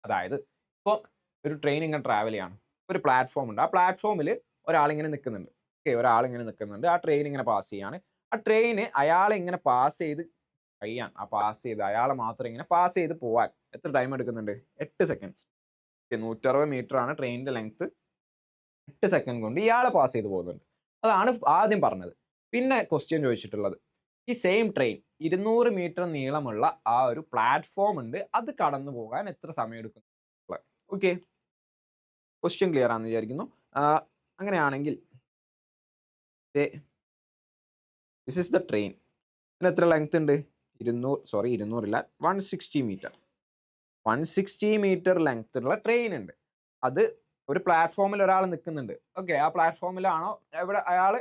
അതായത് ഇപ്പോൾ ഒരു ട്രെയിൻ ഇങ്ങനെ ട്രാവൽ ചെയ്യാണ്, ഒരു പ്ലാറ്റ്ഫോം ഉണ്ട്, ആ പ്ലാറ്റ്ഫോമിൽ ഒരാളിങ്ങനെ നിൽക്കുന്നുണ്ട്. ഓക്കെ, ഒരാളിങ്ങനെ നിൽക്കുന്നുണ്ട്, ആ ട്രെയിൻ ഇങ്ങനെ പാസ് ചെയ്യാണ്. ആ ട്രെയിന് അയാളെ ഇങ്ങനെ പാസ് ചെയ്ത് കഴിയാൻ, അയാളെ മാത്രം ഇങ്ങനെ പാസ് ചെയ്ത് പോവാൻ എത്ര ടൈം എടുക്കുന്നുണ്ട്? 8 സെക്കൻഡ്സ്. 160 മീറ്റർ ആണ് ട്രെയിനിൻ്റെ ലെങ്ത്. 8 സെക്കൻഡ് കൊണ്ട് ഇയാളെ പാസ് ചെയ്ത് പോകുന്നുണ്ട്. അതാണ് ആദ്യം പറഞ്ഞത്. പിന്നെ ക്വസ്റ്റ്യൻ ചോദിച്ചിട്ടുള്ളത്, ഈ സെയിം ട്രെയിൻ 200 മീറ്റർ നീളമുള്ള ആ ഒരു പ്ലാറ്റ്ഫോം ഉണ്ട്, അത് കടന്നു പോകാൻ എത്ര സമയം എടുക്കും? ഓക്കെ, ക്വസ്റ്റ്യൻ ക്ലിയർ ആണെന്ന് വിചാരിക്കുന്നു. അങ്ങനെയാണെങ്കിൽ ദിസ് ഇസ് ദ ട്രെയിൻ. ഇതിന് എത്ര ലെങ്ത് ഉണ്ട്? 160 മീറ്റർ. 160 മീറ്റർ ലെങ്ത് ഉള്ള ട്രെയിൻ ഉണ്ട്. അത് ഒരു പ്ലാറ്റ്ഫോമിൽ ഒരാൾ നിൽക്കുന്നുണ്ട്. ഓക്കെ, ആ പ്ലാറ്റ്ഫോമിലാണോ എവിടെ അയാൾ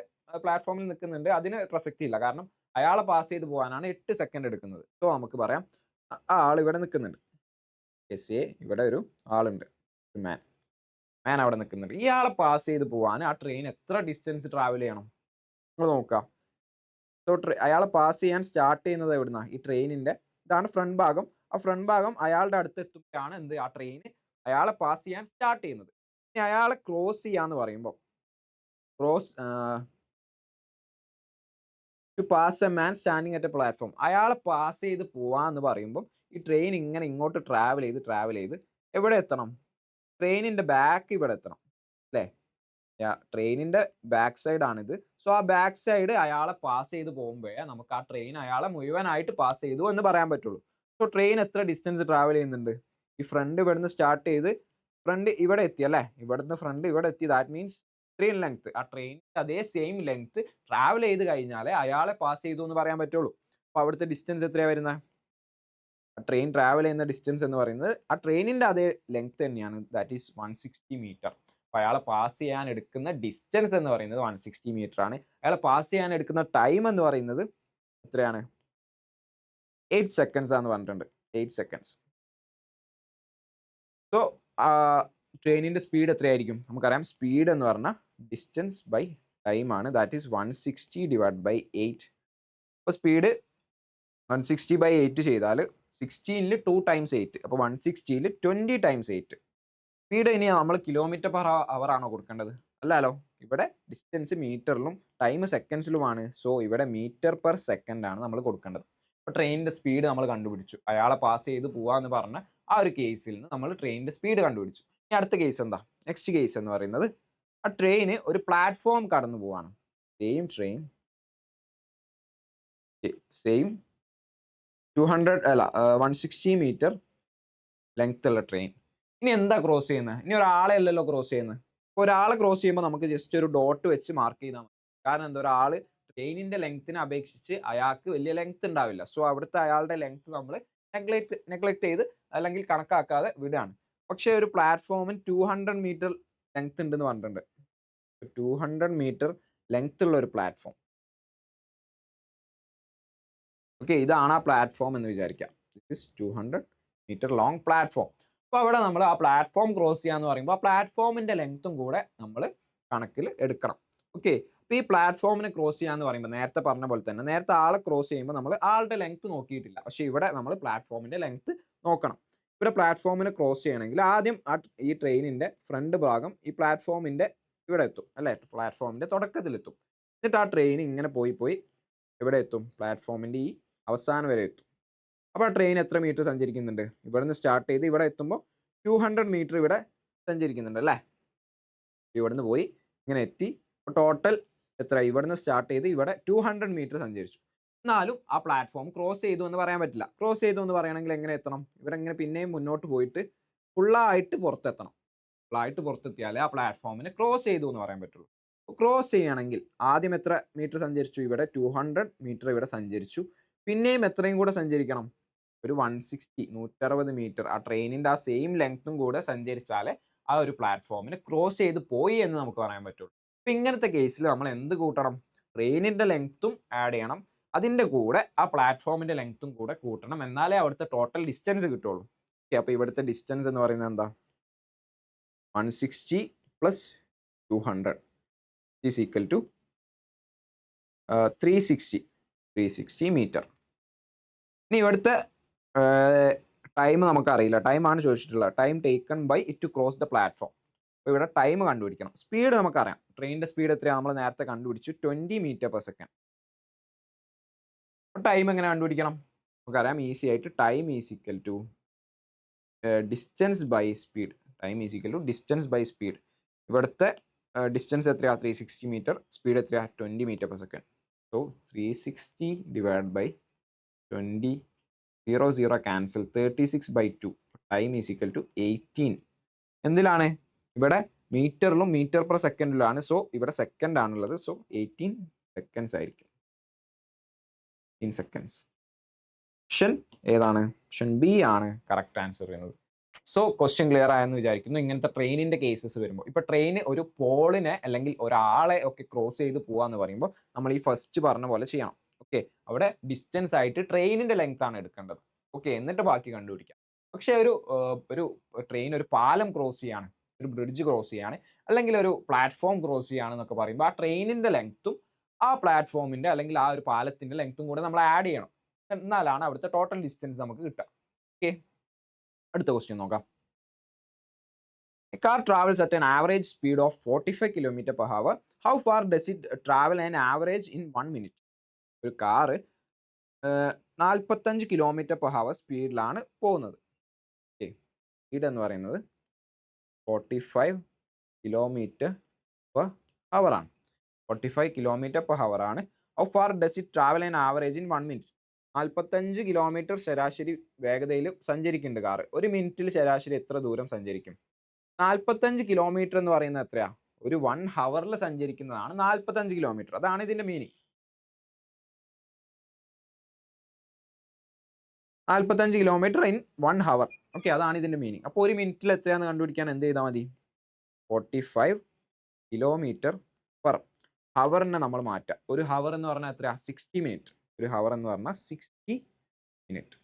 പ്ലാറ്റ്ഫോമിൽ നിൽക്കുന്നുണ്ട്, അതിന് പ്രസക്തി ഇല്ല, കാരണം അയാളെ പാസ് ചെയ്ത് പോകാനാണ് 8 സെക്കൻഡ് എടുക്കുന്നത്. സോ നമുക്ക് പറയാം ആ ആൾ ഇവിടെ നിൽക്കുന്നുണ്ട്. ഇവിടെ ഒരു ആളുണ്ട്, ഒരു മാൻ അവിടെ നിൽക്കുന്നുണ്ട്. ഇയാളെ പാസ് ചെയ്ത് പോകാൻ ആ ട്രെയിൻ എത്ര ഡിസ്റ്റൻസ് ട്രാവൽ ചെയ്യണം? നമ്മൾ നോക്കാം. സോ അയാളെ പാസ് ചെയ്യാൻ സ്റ്റാർട്ട് ചെയ്യുന്നത് എവിടുന്ന? ഈ ട്രെയിനിൻ്റെ ഇതാണ് ഫ്രണ്ട് ഭാഗം. ആ ഫ്രണ്ട് ഭാഗം അയാളുടെ അടുത്ത് എത്തുമ്പോഴാണ് ആ ട്രെയിൻ അയാളെ പാസ് ചെയ്യാൻ സ്റ്റാർട്ട് ചെയ്യുന്നത്. ഇനി അയാളെ ക്രോസ് ചെയ്യാന്ന് പറയുമ്പോൾ to pass a man standing at a platform, അയാളെ പാസ് ചെയ്ത് പോവാന്ന് പറയുമ്പോൾ ഈ ട്രെയിൻ ഇങ്ങനെ ഇങ്ങോട്ട് ട്രാവൽ ചെയ്ത് എവിടെ എത്തണം? ട്രെയിനിൻ്റെ ബാക്ക് ഇവിടെ എത്തണം അല്ലേ. ട്രെയിനിന്റെ ബാക്ക് സൈഡ് ആണിത്. സോ ആ ബാക്ക് സൈഡ് അയാളെ പാസ് ചെയ്ത് പോകുമ്പോഴേ നമുക്ക് ആ ട്രെയിൻ അയാളെ മുഴുവനായിട്ട് പാസ് ചെയ്തു എന്ന് പറയാൻ പറ്റുള്ളൂ. സോ ട്രെയിൻ എത്ര ഡിസ്റ്റൻസ് ട്രാവൽ ചെയ്യുന്നുണ്ട്? ഈ ഫ്രണ്ട് ഇവിടുന്ന് സ്റ്റാർട്ട് ചെയ്ത് ഫ്രണ്ട് ഇവിടെ എത്തി അല്ലേ, ഇവിടുന്ന് ഫ്രണ്ട് ഇവിടെ എത്തി. ദാറ്റ് മീൻസ് ഇത്രയും ലെങ്ത് ആ ട്രെയിൻ അതേ സെയിം ലെങ്ത് ട്രാവൽ ചെയ്ത് കഴിഞ്ഞാലേ അയാളെ പാസ് ചെയ്തു എന്ന് പറയാൻ പറ്റുള്ളൂ. അപ്പോൾ അവിടുത്തെ ഡിസ്റ്റൻസ് എത്രയാണ് വരുന്നത്? ട്രെയിൻ ട്രാവൽ ചെയ്യുന്ന ഡിസ്റ്റൻസ് എന്ന് പറയുന്നത് ആ ട്രെയിനിന്റെ അതേ ലെങ്ത് തന്നെയാണ്. That is 160 metre. അപ്പോൾ അയാളെ പാസ് ചെയ്യാൻ എടുക്കുന്ന ഡിസ്റ്റൻസ് എന്ന് പറയുന്നത് 160 മീറ്റർ ആണ്. അയാളെ പാസ് ചെയ്യാൻ എടുക്കുന്ന ടൈം എന്ന് പറയുന്നത് എത്രയാണ്? 8 സെക്കൻഡ്സ് ആണെന്ന് പറഞ്ഞിട്ടുണ്ട്. 8 സെക്കൻഡ്സ്. സോ ട്രെയിനിന്റെ സ്പീഡ് എത്രയായിരിക്കും? നമുക്കറിയാം സ്പീഡ് എന്ന് പറഞ്ഞാൽ ഡിസ്റ്റൻസ് ബൈ ടൈം ആണ്. That is 160 divide by 8. അപ്പോൾ സ്പീഡ് 160/8 ചെയ്താൽ 16ൽ 2 ടൈംസ് 8. അപ്പോൾ 160ൽ 20 ടൈംസ് 8. സ്പീഡ് ഇനി നമ്മൾ കിലോമീറ്റർ പെർ അവർ ആണോ കൊടുക്കേണ്ടത്? അല്ലല്ലോ. ഇവിടെ ഡിസ്റ്റൻസ് മീറ്ററിലും ടൈം സെക്കൻഡ്സിലുമാണ്. സോ ഇവിടെ മീറ്റർ പെർ സെക്കൻഡ് ആണ് നമ്മൾ കൊടുക്കേണ്ടത്. അപ്പോൾ ട്രെയിനിന്റെ സ്പീഡ് നമ്മൾ കണ്ടുപിടിച്ചു. അയാളെ പാസ് ചെയ്ത് പോവാന്ന് പറഞ്ഞ ആ ഒരു കേസിൽ നിന്ന് നമ്മൾ ട്രെയിനിന്റെ സ്പീഡ് കണ്ടുപിടിച്ചു. ഇനി അടുത്ത കേസ് എന്താ? നെക്സ്റ്റ് കേസ് എന്ന് പറയുന്നത് ആ ട്രെയിന് ഒരു പ്ലാറ്റ്ഫോം കടന്നു പോവാണ്. Same train same 160 metre length ഉള്ള ട്രെയിൻ. ഇനി എന്താ ക്രോസ് ചെയ്യുന്നത്? ഇനി ഒരാളെ അല്ലല്ലോ ക്രോസ് ചെയ്യുന്നത്. അപ്പോൾ ഒരാളെ ക്രോസ് ചെയ്യുമ്പോൾ നമുക്ക് ജസ്റ്റ് ഒരു ഡോട്ട് വെച്ച് മാർക്ക് ചെയ്താൽ മതി. കാരണം എന്താ, ഒരാൾ ട്രെയിനിന്റെ ലെങ്ത്തിനെ അപേക്ഷിച്ച് അയാൾക്ക് വലിയ ലെങ്ത് ഉണ്ടാവില്ല. സോ അവിടുത്തെ അയാളുടെ ലെങ്ത് നമ്മൾ നെഗ്ലക്ട് ചെയ്ത് അല്ലെങ്കിൽ കണക്കാക്കാതെ വിടുകയാണ്. പക്ഷേ ഒരു പ്ലാറ്റ്ഫോമിന് 200 മീറ്റർ ലെങ്ത് ഉണ്ടെന്ന് പറഞ്ഞിട്ടുണ്ട്. 200 മീറ്റർ ലെങ്ത് ഉള്ള ഒരു പ്ലാറ്റ്ഫോം. ഓക്കെ, ഇതാണ് ആ പ്ലാറ്റ്ഫോം എന്ന് വിചാരിക്കാം. This is 200 metre long platform. അപ്പോൾ അവിടെ നമ്മൾ ആ പ്ലാറ്റ്ഫോം ക്രോസ് ചെയ്യാന്ന് പറയുമ്പോൾ ആ പ്ലാറ്റ്ഫോമിന്റെ ലെങ്ത്തും കൂടെ നമ്മൾ കണക്കിൽ എടുക്കണം. ഓക്കെ, അപ്പോൾ ഈ പ്ലാറ്റ്ഫോമിനെ ക്രോസ് ചെയ്യാന്ന് പറയുമ്പോൾ നേരത്തെ പറഞ്ഞ പോലെ തന്നെ നേരത്തെ ആളെ ക്രോസ് ചെയ്യുമ്പോൾ നമ്മൾ ആളുടെ ലെങ്ത് നോക്കിയിട്ടില്ല. പക്ഷേ ഇവിടെ നമ്മൾ പ്ലാറ്റ്ഫോമിന്റെ ലെങ്ത് നോക്കണം. ഇവിടെ പ്ലാറ്റ്ഫോമിനെ ക്രോസ് ചെയ്യണമെങ്കിൽ ആദ്യം ഈ ട്രെയിനിന്റെ ഫ്രണ്ട് ഭാഗം ഈ പ്ലാറ്റ്ഫോമിന്റെ ഇവിടെ എത്തും അല്ലേ, പ്ലാറ്റ്ഫോമിന്റെ തുടക്കത്തിലെത്തും. എന്നിട്ട് ആ ട്രെയിൻ ഇങ്ങനെ പോയി ഇവിടെ എത്തും, പ്ലാറ്റ്ഫോമിന്റെ ഈ അവസാനം വരെ എത്തും. അപ്പോൾ ആ ട്രെയിൻ എത്ര മീറ്റർ സഞ്ചരിക്കുന്നുണ്ട്? ഇവിടെ നിന്ന് സ്റ്റാർട്ട് ചെയ്ത് ഇവിടെ എത്തുമ്പോൾ 200 മീറ്റർ ഇവിടെ സഞ്ചരിക്കുന്നുണ്ട് അല്ലേ. ഇവിടെ നിന്ന് പോയി ഇങ്ങനെ എത്തി. ടോട്ടൽ എത്ര? ഇവിടെ നിന്ന് സ്റ്റാർട്ട് ചെയ്ത് ഇവിടെ 200 മീറ്റർ സഞ്ചരിച്ചു. എന്നാലും ആ പ്ലാറ്റ്ഫോം ക്രോസ് ചെയ്തു എന്ന് പറയാൻ പറ്റില്ല. ക്രോസ് ചെയ്തു എന്ന് പറയണമെങ്കിൽ എങ്ങനെ എത്തണം? ഇവിടെ ഇങ്ങനെ പിന്നെയും മുന്നോട്ട് പോയിട്ട് ഫുള്ളായിട്ട് പുറത്തെത്തണം. ഫുള്ളായിട്ട് പുറത്തെത്തിയാലേ ആ പ്ലാറ്റ്ഫോമിന് ക്രോസ് ചെയ്തു എന്ന് പറയാൻ പറ്റുള്ളൂ. ക്രോസ് ചെയ്യണമെങ്കിൽ ആദ്യം എത്ര മീറ്റർ സഞ്ചരിച്ചു? ഇവിടെ 200 മീറ്റർ ഇവിടെ സഞ്ചരിച്ചു. പിന്നെയും എത്രയും കൂടെ സഞ്ചരിക്കണം? ഒരു 160 മീറ്റർ ആ ട്രെയിനിന്റെ ആ സെയിം ലെങ്ത്തും കൂടെ സഞ്ചരിച്ചാലേ ആ ഒരു പ്ലാറ്റ്ഫോമിന് ക്രോസ് ചെയ്ത് പോയി എന്ന് നമുക്ക് പറയാൻ പറ്റുള്ളൂ. അപ്പം ഇങ്ങനത്തെ കേസിൽ നമ്മൾ എന്ത് കൂട്ടണം? ട്രെയിനിന്റെ ലെങ്ത്തും ആഡ് ചെയ്യണം, അതിന്റെ കൂടെ ആ പ്ലാറ്റ്ഫോമിന്റെ ലെങ്ത്തും കൂടെ കൂട്ടണം. എന്നാലേ അവിടുത്തെ ടോട്ടൽ ഡിസ്റ്റൻസ് കിട്ടുള്ളൂ. ഓക്കെ, അപ്പോൾ ഇവിടുത്തെ ഡിസ്റ്റൻസ് എന്ന് പറയുന്നത് എന്താ? 160 plus 200 is equal to 360 metre. ഇനി ഇവിടുത്തെ ടൈം നമുക്കറിയില്ല. ടൈമാണ് ചോദിച്ചിട്ടുള്ളത്. Time taken by it to cross the platform. അപ്പോൾ ഇവിടെ ടൈം കണ്ടുപിടിക്കണം. സ്പീഡ് നമുക്കറിയാം. ട്രെയിനിന്റെ സ്പീഡ് എത്രയാണ്? നമ്മൾ നേരത്തെ കണ്ടുപിടിച്ചു, 20 മീറ്റർ പെർ സെക്കൻഡ്. അപ്പോൾ ടൈം എങ്ങനെ കണ്ടുപിടിക്കണം? നമുക്കറിയാം ഈസി ആയിട്ട്. Time is equal to distance by speed. Time is equal to distance by speed. ഇവിടുത്തെ ഡിസ്റ്റൻസ് എത്രയാണ്? 360 മീറ്റർ. സ്പീഡ് എത്രയാണ്? 20 metre per second. So 360 divide by 20, 0 cancel, 36/2. Time is equal to 18. എന്തിലാണ്? ഇവിടെ മീറ്ററിലും മീറ്റർ പെർ സെക്കൻഡിലാണ്. So ഇവിടെ second ആണുള്ളത്. So 18 seconds ആയിരിക്കും. 18 സെക്കൻഡ്സ്. ഓപ്ഷൻ ഏതാണ്? ഓപ്ഷൻ ബി ആണ് കറക്റ്റ് ആൻസർ വരുന്നത്. സോ ക്വസ്റ്റ്യൻ ക്ലിയർ ആയെന്ന് വിചാരിക്കുന്നു. ഇങ്ങനത്തെ ട്രെയിനിന്റെ കേസസ് വരുമ്പോൾ, ഇപ്പൊ ട്രെയിൻ ഒരു പോളിനെ അല്ലെങ്കിൽ ഒരാളെ ഒക്കെ ക്രോസ് ചെയ്ത് പോവാന്ന് പറയുമ്പോൾ നമ്മൾ ഈ ഫസ്റ്റ് പറഞ്ഞ പോലെ ചെയ്യണം. ഓക്കെ, അവിടെ ഡിസ്റ്റൻസ് ആയിട്ട് ട്രെയിനിന്റെ ലെങ്ത് ആണ് എടുക്കേണ്ടത്. ഓക്കെ, എന്നിട്ട് ബാക്കി കണ്ടുപിടിക്കാം. പക്ഷെ ഒരു ട്രെയിൻ ഒരു പാലം ക്രോസ് ചെയ്യാണ്, ഒരു ബ്രിഡ്ജ് ക്രോസ് ചെയ്യാണ്, അല്ലെങ്കിൽ ഒരു പ്ലാറ്റ്ഫോം ക്രോസ് ചെയ്യുകയാണെന്നൊക്കെ പറയുമ്പോൾ ആ ട്രെയിനിന്റെ ലെങ്ത്തും ആ പ്ലാറ്റ്ഫോമിന്റെ അല്ലെങ്കിൽ ആ ഒരു പാലത്തിന്റെ ലെങ്ത്തും കൂടെ നമ്മൾ ആഡ് ചെയ്യണം. എന്നാലാണ് അവിടുത്തെ ടോട്ടൽ ഡിസ്റ്റൻസ് നമുക്ക് കിട്ടുക. ഓക്കെ, അടുത്ത ക്വസ്റ്റ്യൻ നോക്കാം. A car travels at an average speed of 45 km per hour. How far does it travel an average in 1 minute? ഒരു കാറ് 45 km per hour സ്പീഡിലാണ് പോകുന്നത്. ഓക്കെ, സ്പീഡ് എന്ന് പറയുന്നത് 45 km പെർ ഹവർ ആണ്. 45 kilometre per hour ആണ്. How far does it travel an average in 1 minute? 45 kilometre ശരാശരി വേഗതയിൽ സഞ്ചരിക്കുന്നുണ്ട് car. ഒരു മിനിറ്റിൽ ശരാശരി എത്ര ദൂരം സഞ്ചരിക്കും? 45 കിലോമീറ്റർ എന്ന് പറയുന്നത് എത്രയാ? ഒരു 1 ഹവറിൽ സഞ്ചരിക്കുന്നതാണ് 45 കിലോമീറ്റർ. അതാണ് ഇതിന്റെ meaning. 45 kilometre in 1 hour. Okay, അതാണ് ഇതിന്റെ മീനിങ്. അപ്പോൾ ഒരു മിനിറ്റിൽ എത്രയാന്ന് കണ്ടുപിടിക്കാൻ എന്ത് ചെയ്താൽ മതി? 45 കിലോമീറ്റർ പെർ ഹവറിനെ നമ്മൾ മാറ്റാം. ഒരു ഹവർ എന്ന് പറഞ്ഞാൽ എത്രയാ? 60 മിനിറ്റ്. ഒരു ഹവർ എന്ന് പറഞ്ഞാൽ 60 minute.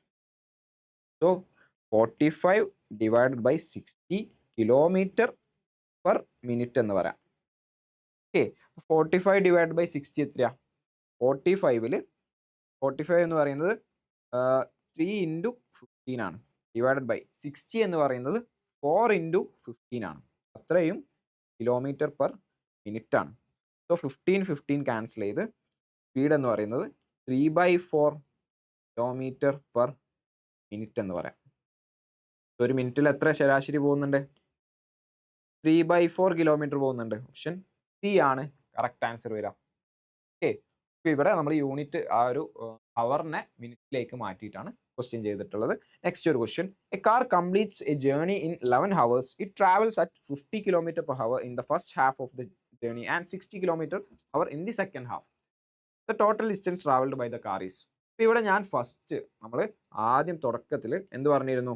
So 45 divided by 60 kilometre per minute എന്ന് പറയാം. ഓക്കെ, 45 ഡിവൈഡ് ബൈ 60 എത്രയാ? 45 എന്ന് പറയുന്നത് 3 ഇൻറ്റു 15 ആണ്. ഡിവൈഡഡ് ബൈ 60 എന്ന് പറയുന്നത് 4 ഇൻറ്റു 15 ആണ്. അത്രയും കിലോമീറ്റർ പെർ മിനിറ്റ് ആണ്. സോ 15 ക്യാൻസൽ ചെയ്ത് സ്പീഡ് എന്ന് പറയുന്നത് 3/4 കിലോമീറ്റർ പെർ മിനിറ്റ് എന്ന് പറയാം. ഒരു മിനിറ്റിൽ എത്ര ശരാശരി പോകുന്നുണ്ട്? 3/4 കിലോമീറ്റർ പോകുന്നുണ്ട്. ഓപ്ഷൻ സി ആണ് കറക്റ്റ് ആൻസർ വരിക. ഓക്കെ, അപ്പോൾ ഇവിടെ നമ്മൾ യൂണിറ്റ് ആ ഒരു ഹവറിനെ മിനിറ്റിലേക്ക് മാറ്റിയിട്ടാണ് ക്വസ്റ്റ്യൻ ചെയ്തിട്ടുള്ളത്. നെക്സ്റ്റ് ഒരു question. A car completes a journey in 11 hours. It travels at 50 kilometre per hour in the first half of the journey and 60 kilometre hour in the second half. The total distance travelled by the car is. അപ്പോൾ ഇവിടെ ഞാൻ നമ്മൾ ആദ്യം തുടക്കത്തിൽ എന്ത് പറഞ്ഞിരുന്നു?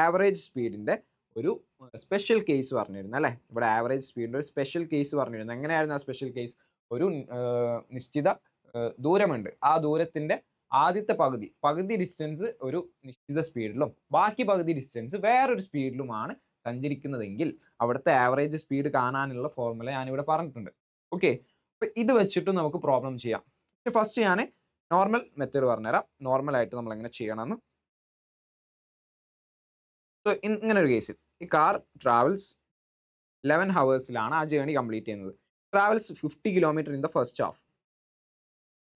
Average സ്പീഡിൻ്റെ ഒരു special case പറഞ്ഞിരുന്നു അല്ലേ? ഇവിടെ ആവറേജ് സ്പീഡിൻ്റെ ഒരു സ്പെഷ്യൽ കേസ് പറഞ്ഞിരുന്നു. എങ്ങനെയായിരുന്നു ആ സ്പെഷ്യൽ കേസ്? ഒരു നിശ്ചിത ദൂരമുണ്ട്. ആ ദൂരത്തിൻ്റെ ആദ്യത്തെ പകുതി ഡിസ്റ്റൻസ് ഒരു നിശ്ചിത സ്പീഡിലും ബാക്കി പകുതി ഡിസ്റ്റൻസ് വേറൊരു സ്പീഡിലുമാണ് സഞ്ചരിക്കുന്നതെങ്കിൽ അവിടുത്തെ ആവറേജ് സ്പീഡ് കാണാനുള്ള ഫോർമുല ഞാനിവിടെ പറഞ്ഞിട്ടുണ്ട്. ഓക്കെ, അപ്പോൾ ഇത് വെച്ചിട്ട് നമുക്ക് പ്രോബ്ലം ചെയ്യാം. ഫസ്റ്റ് ഞാൻ നോർമൽ മെത്തേഡ് പറഞ്ഞുതരാം, നോർമലായിട്ട് നമ്മൾ എങ്ങനെ ചെയ്യണമെന്ന്. സോ ഇങ്ങനെ ഒരു കേസിൽ ഈ കാർ ട്രാവൽസ് 11 ഹവേഴ്സിലാണ് ആ ജേർണി കംപ്ലീറ്റ് ചെയ്യുന്നത്. Travels 50 kilometre in the first half.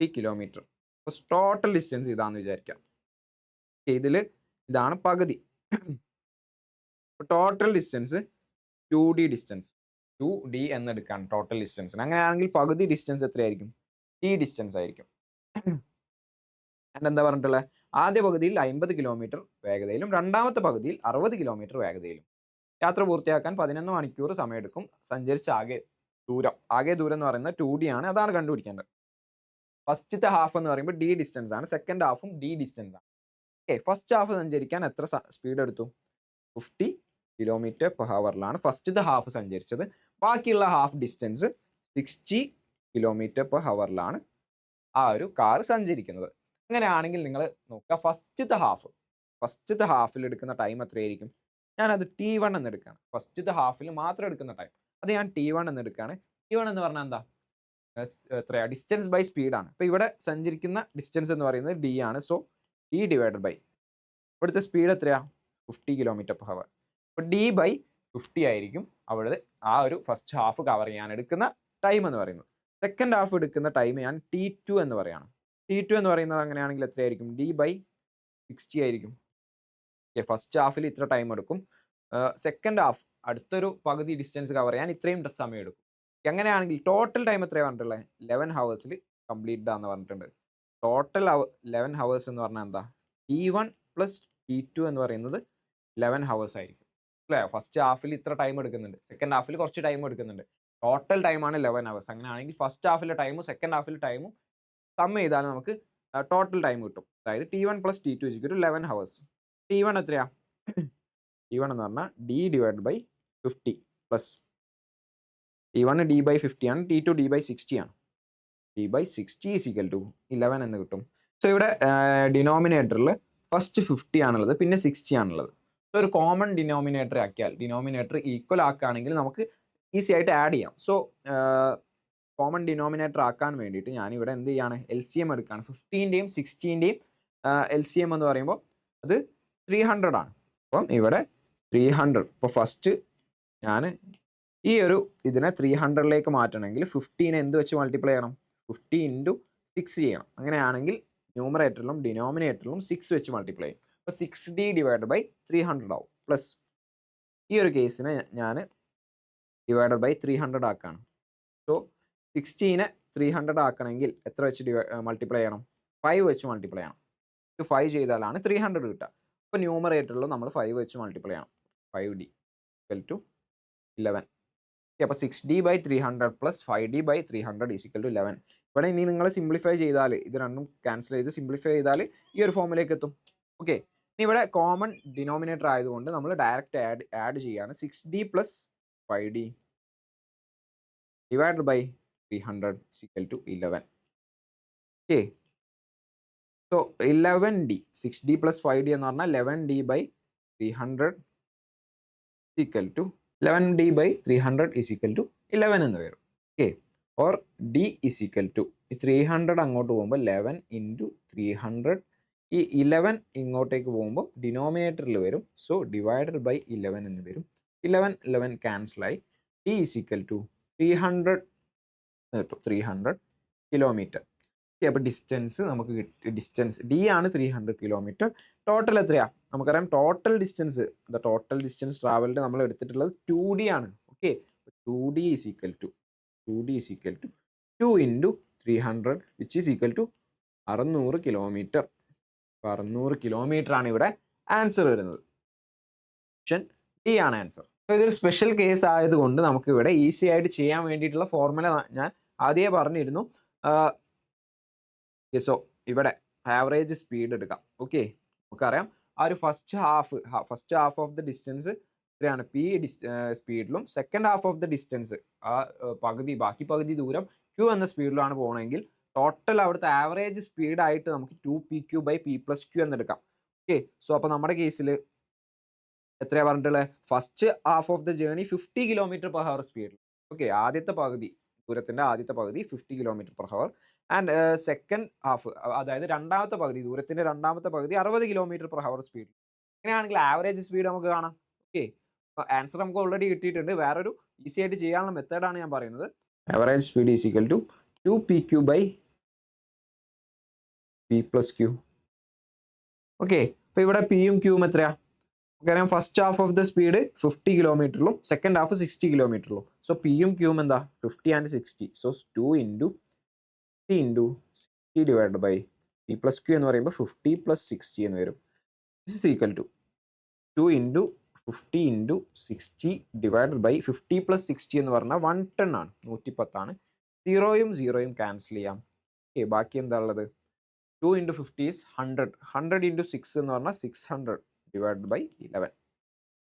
50 kilometre. Total distance ഇതാണെന്ന് വിചാരിക്കാം. ഇതാണ് പകുതി. Total distance 2D distance. 2D എന്നെടുക്കാണ് ടോട്ടൽ ഡിസ്റ്റൻസിന്. അങ്ങനെയാണെങ്കിൽ പകുതി ഡിസ്റ്റൻസ് എത്രയായിരിക്കും? D ഡിസ്റ്റൻസ് ആയിരിക്കും. എന്താ പറഞ്ഞിട്ടുള്ളത്? ആദ്യ പകുതിയിൽ 50 കിലോമീറ്റർ വേഗതയിലും രണ്ടാമത്തെ പകുതിയിൽ 60 കിലോമീറ്റർ വേഗതയിലും യാത്ര പൂർത്തിയാക്കാൻ 11 മണിക്കൂർ സമയമെടുക്കും. സഞ്ചരിച്ച ആകെ ദൂരം എന്ന് പറയുന്നത് 2D ആണ്. അതാണ് കണ്ടുപിടിക്കേണ്ടത്. ഫസ്റ്റത്തെ ഹാഫ് എന്ന് പറയുമ്പോൾ D ഡിസ്റ്റൻസ് ആണ്, സെക്കൻഡ് ഹാഫും D ഡിസ്റ്റൻസ് ആണ്. ഓക്കെ, ഫസ്റ്റ് ഹാഫ് സഞ്ചരിക്കാൻ എത്ര സ്പീഡ് എടുത്തു? 50 കിലോമീറ്റർ പെർ ഹവറിലാണ് ഫസ്റ്റത്തെ ഹാഫ് സഞ്ചരിച്ചത്. ബാക്കിയുള്ള ഹാഫ് ഡിസ്റ്റൻസ് 60 കിലോമീറ്റർ പെർ ഹവറിലാണ് ആ ഒരു കാർ സഞ്ചരിക്കുന്നത്. അങ്ങനെയാണെങ്കിൽ നിങ്ങൾ നോക്കുക, ഫസ്റ്റത്തെ ഹാഫിൽ എടുക്കുന്ന ടൈം എത്രയായിരിക്കും? ഞാനത് T1 എന്ന് എടുക്കുകയാണ്. ഫസ്റ്റത്തെ ഹാഫിൽ മാത്രം എടുക്കുന്ന ടൈം അത് ഞാൻ T1 എന്ന് എടുക്കുകയാണ്. T1 എന്ന് പറഞ്ഞാൽ എന്താ? എത്രയാ? ഡിസ്റ്റൻസ് ബൈ സ്പീഡാണ്. അപ്പോൾ ഇവിടെ സഞ്ചരിക്കുന്ന ഡിസ്റ്റൻസ് എന്ന് പറയുന്നത് D ആണ്. സോ D ഡിവൈഡഡ് ബൈ ഇവിടുത്തെ സ്പീഡ് എത്രയാ? 50 കിലോമീറ്റർ പെർ ഹവർ. അപ്പോൾ D/50 ആയിരിക്കും അവിടെ ആ ഒരു ഫസ്റ്റ് ഹാഫ് കവർ ചെയ്യാൻ എടുക്കുന്ന ടൈം എന്ന് പറയുന്നത്. സെക്കൻഡ് ഹാഫ് എടുക്കുന്ന ടൈം ഞാൻ T2 എന്ന് പറയുകയാണ്. T2 എന്ന് പറയുന്നത് അങ്ങനെയാണെങ്കിൽ എത്രയായിരിക്കും? D/60 ആയിരിക്കും. ഓക്കെ, ഫസ്റ്റ് ഹാഫിൽ ഇത്ര ടൈം എടുക്കും. സെക്കൻഡ് ഹാഫ് അടുത്തൊരു പകുതി ഡിസ്റ്റൻസ് കവർ ചെയ്യാൻ ഇത്രയും സമയം എടുക്കും. എങ്ങനെയാണെങ്കിൽ ടോട്ടൽ ടൈം എത്രയാണ് പറഞ്ഞിട്ടുള്ളത്? 11 ഹവേഴ്സിൽ കംപ്ലീറ്റ് ആണെന്ന് പറഞ്ഞിട്ടുണ്ട്. ടോട്ടൽ 11 ഹവേഴ്സ് എന്ന് പറഞ്ഞാൽ എന്താ? T1 പ്ലസ് T2 എന്ന് പറയുന്നത് 11 ഹവേഴ്സ് ആയിരിക്കും അല്ലേ? ഫസ്റ്റ് ഹാഫിൽ ഇത്ര ടൈം എടുക്കുന്നുണ്ട്, സെക്കൻഡ് ഹാഫിൽ കുറച്ച് ടൈം എടുക്കുന്നുണ്ട്. ടോട്ടൽ ടൈമാണ് 11 ഹവേഴ്സ്. അങ്ങനെയാണെങ്കിൽ ഫസ്റ്റ് ഹാഫിലെ ടൈമും സെക്കൻഡ് ഹാഫിലെ ടൈമും സം ചെയ്താൽ നമുക്ക് ടോട്ടൽ ടൈം കിട്ടും. അതായത് T1 plus T2 11 hours. T1 എത്രയാ? T1 എന്ന് പറഞ്ഞാൽ D divide by 50 plus T1 D/50 ആണ്, T2 D/60 ആണ്. D/60 ഈസ് ഈക്വൽ ടു 11 എന്ന് കിട്ടും. സോ ഇവിടെ ഡിനോമിനേറ്ററിൽ ഫസ്റ്റ് 50 ആണുള്ളത്, പിന്നെ 60 ആണുള്ളത്. സോ ഒരു കോമൺ ഡിനോമിനേറ്റർ ആക്കിയാൽ, ഡിനോമിനേറ്റർ ഈക്വൽ ആക്കുകയാണെങ്കിൽ നമുക്ക് ഈസി ആയിട്ട് ആഡ് ചെയ്യാം. സോ കോമൺ ഡിനോമിനേറ്റർ ആക്കാൻ വേണ്ടിയിട്ട് ഞാനിവിടെ എന്ത് ചെയ്യാണ്? LCM എടുക്കുകയാണ്. 15ൻ്റെയും 60ൻ്റെയും LCM എന്ന് പറയുമ്പോൾ അത് 300 ആണ്. അപ്പം ഇവിടെ 300. ഇപ്പോൾ ഫസ്റ്റ് ഞാൻ ഈ ഒരു ഇതിനെ 300ലേക്ക് മാറ്റണമെങ്കിൽ 15 എന്ത് വെച്ച് മൾട്ടിപ്ലൈ ചെയ്യണം? 50 ഇൻറ്റു 6 ചെയ്യണം. അങ്ങനെയാണെങ്കിൽ ന്യൂമറേറ്ററിലും ഡിനോമിനേറ്ററിലും 6 വെച്ച് മൾട്ടിപ്ലൈ ചെയ്യും. അപ്പോൾ 6D ഡിവൈഡ് ബൈ 300 ആവും. പ്ലസ് ഈ ഒരു കേസിനെ ഞാൻ ഡിവൈഡഡ് ബൈ 300 ആക്കാണ്. സോ 60നെ 300 ആക്കണമെങ്കിൽ എത്ര വെച്ച് മൾട്ടിപ്ലൈ ചെയ്യണം? 5 വെച്ച് മൾട്ടിപ്ലൈ ചെയ്യണം. 5 ചെയ്താലാണ് 300 കിട്ടുക. അപ്പോൾ ന്യൂമറേറ്ററിൽ നമ്മൾ 5 വെച്ച് മൾട്ടിപ്ലൈ ചെയ്യണം. 5d equal to 11. അപ്പോൾ 6d/300 plus 5d/300 is equal to 11. ഇവിടെ ഇനി നിങ്ങൾ സിംപ്ലിഫൈ ചെയ്താൽ ഇത് രണ്ടും ക്യാൻസൽ ചെയ്ത് സിംപ്ലിഫൈ ചെയ്താൽ ഈ ഒരു ഫോമിലേക്ക് എത്തും. ഓക്കെ, ഇനി ഇവിടെ കോമൺ ഡിനോമിനേറ്റർ ആയതുകൊണ്ട് നമ്മൾ ഡയറക്റ്റ് ആഡ് ചെയ്യാണ്. 6d plus 5d divided by 300 is equal to 11. Okay, so 11d 6d plus 5d എന്ന് പറഞ്ഞാൽ 11d/300 equal to 11d/300 is equal to 11 എന്ന് വരും. Okay, or d is equal to 300 അങ്ങോട്ട് പോകുമ്പോൾ 11 into 300, ഈ 11 ഇങ്ങോട്ടേക്ക് പോകുമ്പോൾ ഡിനോമിനേറ്ററിൽ വരും. സോ ഡിവൈഡഡ് ബൈ 11 എന്ന് വരും. 11 ക്യാൻസലായി. d ഈസ് ഈക്വൽ ടു 300 കിട്ടും, 300 കിലോമീറ്റർ. ഓക്കെ, അപ്പോൾ ഡിസ്റ്റൻസ് നമുക്ക് കിട്ടി. ഡിസ്റ്റൻസ് d ആണ് 300 കിലോമീറ്റർ. ടോട്ടൽ എത്രയാ? നമുക്കറിയാം total distance, total distance travelled നമ്മൾ എടുത്തിട്ടുള്ളത് 2d ആണ്. Okay, 2d is equal to 2 into 300 which is equal to 600 kilometre. 600 kilometre ആണ് ഇവിടെ ആൻസർ വരുന്നത്. ഓപ്ഷൻ ഡി ആണ് ആൻസർ. ഇതൊരു സ്പെഷ്യൽ കേസ് ആയതുകൊണ്ട് നമുക്ക് ഇവിടെ ഈസി ആയിട്ട് ചെയ്യാൻ വേണ്ടിയിട്ടുള്ള ഫോർമുല ഞാൻ ആദ്യമേ പറഞ്ഞിരുന്നു. സോ ഇവിടെ ആവറേജ് സ്പീഡ് എടുക്കാം. ഓക്കെ, നമുക്കറിയാം ആ ഒരു first half of the distance എത്രയാണ്? പി സ്പീഡിലും second half of the distance ആ ബാക്കി പകുതി ദൂരം ക്യൂ എന്ന സ്പീഡിലാണ് പോകണമെങ്കിൽ ടോട്ടൽ അവിടുത്തെ ആവറേജ് സ്പീഡായിട്ട് നമുക്ക് 2pq/p+q എന്നെടുക്കാം. ഓക്കെ, സോ അപ്പോൾ നമ്മുടെ കേസിൽ എത്രയാണ് പറഞ്ഞിട്ടുള്ളത്? First half of the journey 50 km/h സ്പീഡിൽ. ഓക്കെ, ആദ്യത്തെ പകുതി ദൂരത്തിൻ്റെ ആദ്യത്തെ പകുതി 50 km/h ആൻഡ് സെക്കൻഡ് ഹാഫ്, അതായത് രണ്ടാമത്തെ പകുതി ദൂരത്തിൻ്റെ രണ്ടാമത്തെ പകുതി 60 km/h സ്പീഡിൽ. അങ്ങനെയാണെങ്കിൽ ആവറേജ് സ്പീഡ് നമുക്ക് കാണാം. ഓക്കെ, ആൻസർ നമുക്ക് ഓൾറെഡി കിട്ടിയിട്ടുണ്ട്. വേറൊരു ഈസി ആയിട്ട് ചെയ്യാനുള്ള മെത്തേഡാണ് ഞാൻ പറയുന്നത്. Average speed is equal to 2pq/p+q. Okay, അപ്പോൾ ഇവിടെ പിയും ക്യൂവും എത്രയാ? നമുക്കറിയാം first half of the speed 50 കിലോമീറ്ററിലും സെക്കൻഡ് ഹാഫ് 60 കിലോമീറ്ററിലും. സോ പിയും ക്യൂവും എന്താ? 50 and 60. So 2 into 60 divide by p+q എന്ന് പറയുമ്പോൾ 50 + 60 എന്ന് വരും. This is equal to 2 into 50 into 60 divided by 50 + 60 എന്ന് പറഞ്ഞാൽ 110 ആണ്, 110 ആണ്. 0യും 0യും ക്യാൻസൽ ചെയ്യാം. ഓക്കെ, ബാക്കി എന്താ ഉള്ളത്? 2 ഇൻറ്റു 50 ഈസ് 100. 100 ഇൻറ്റു 6 എന്ന് പറഞ്ഞാൽ 600 ഡിവൈഡ് ബൈ 11.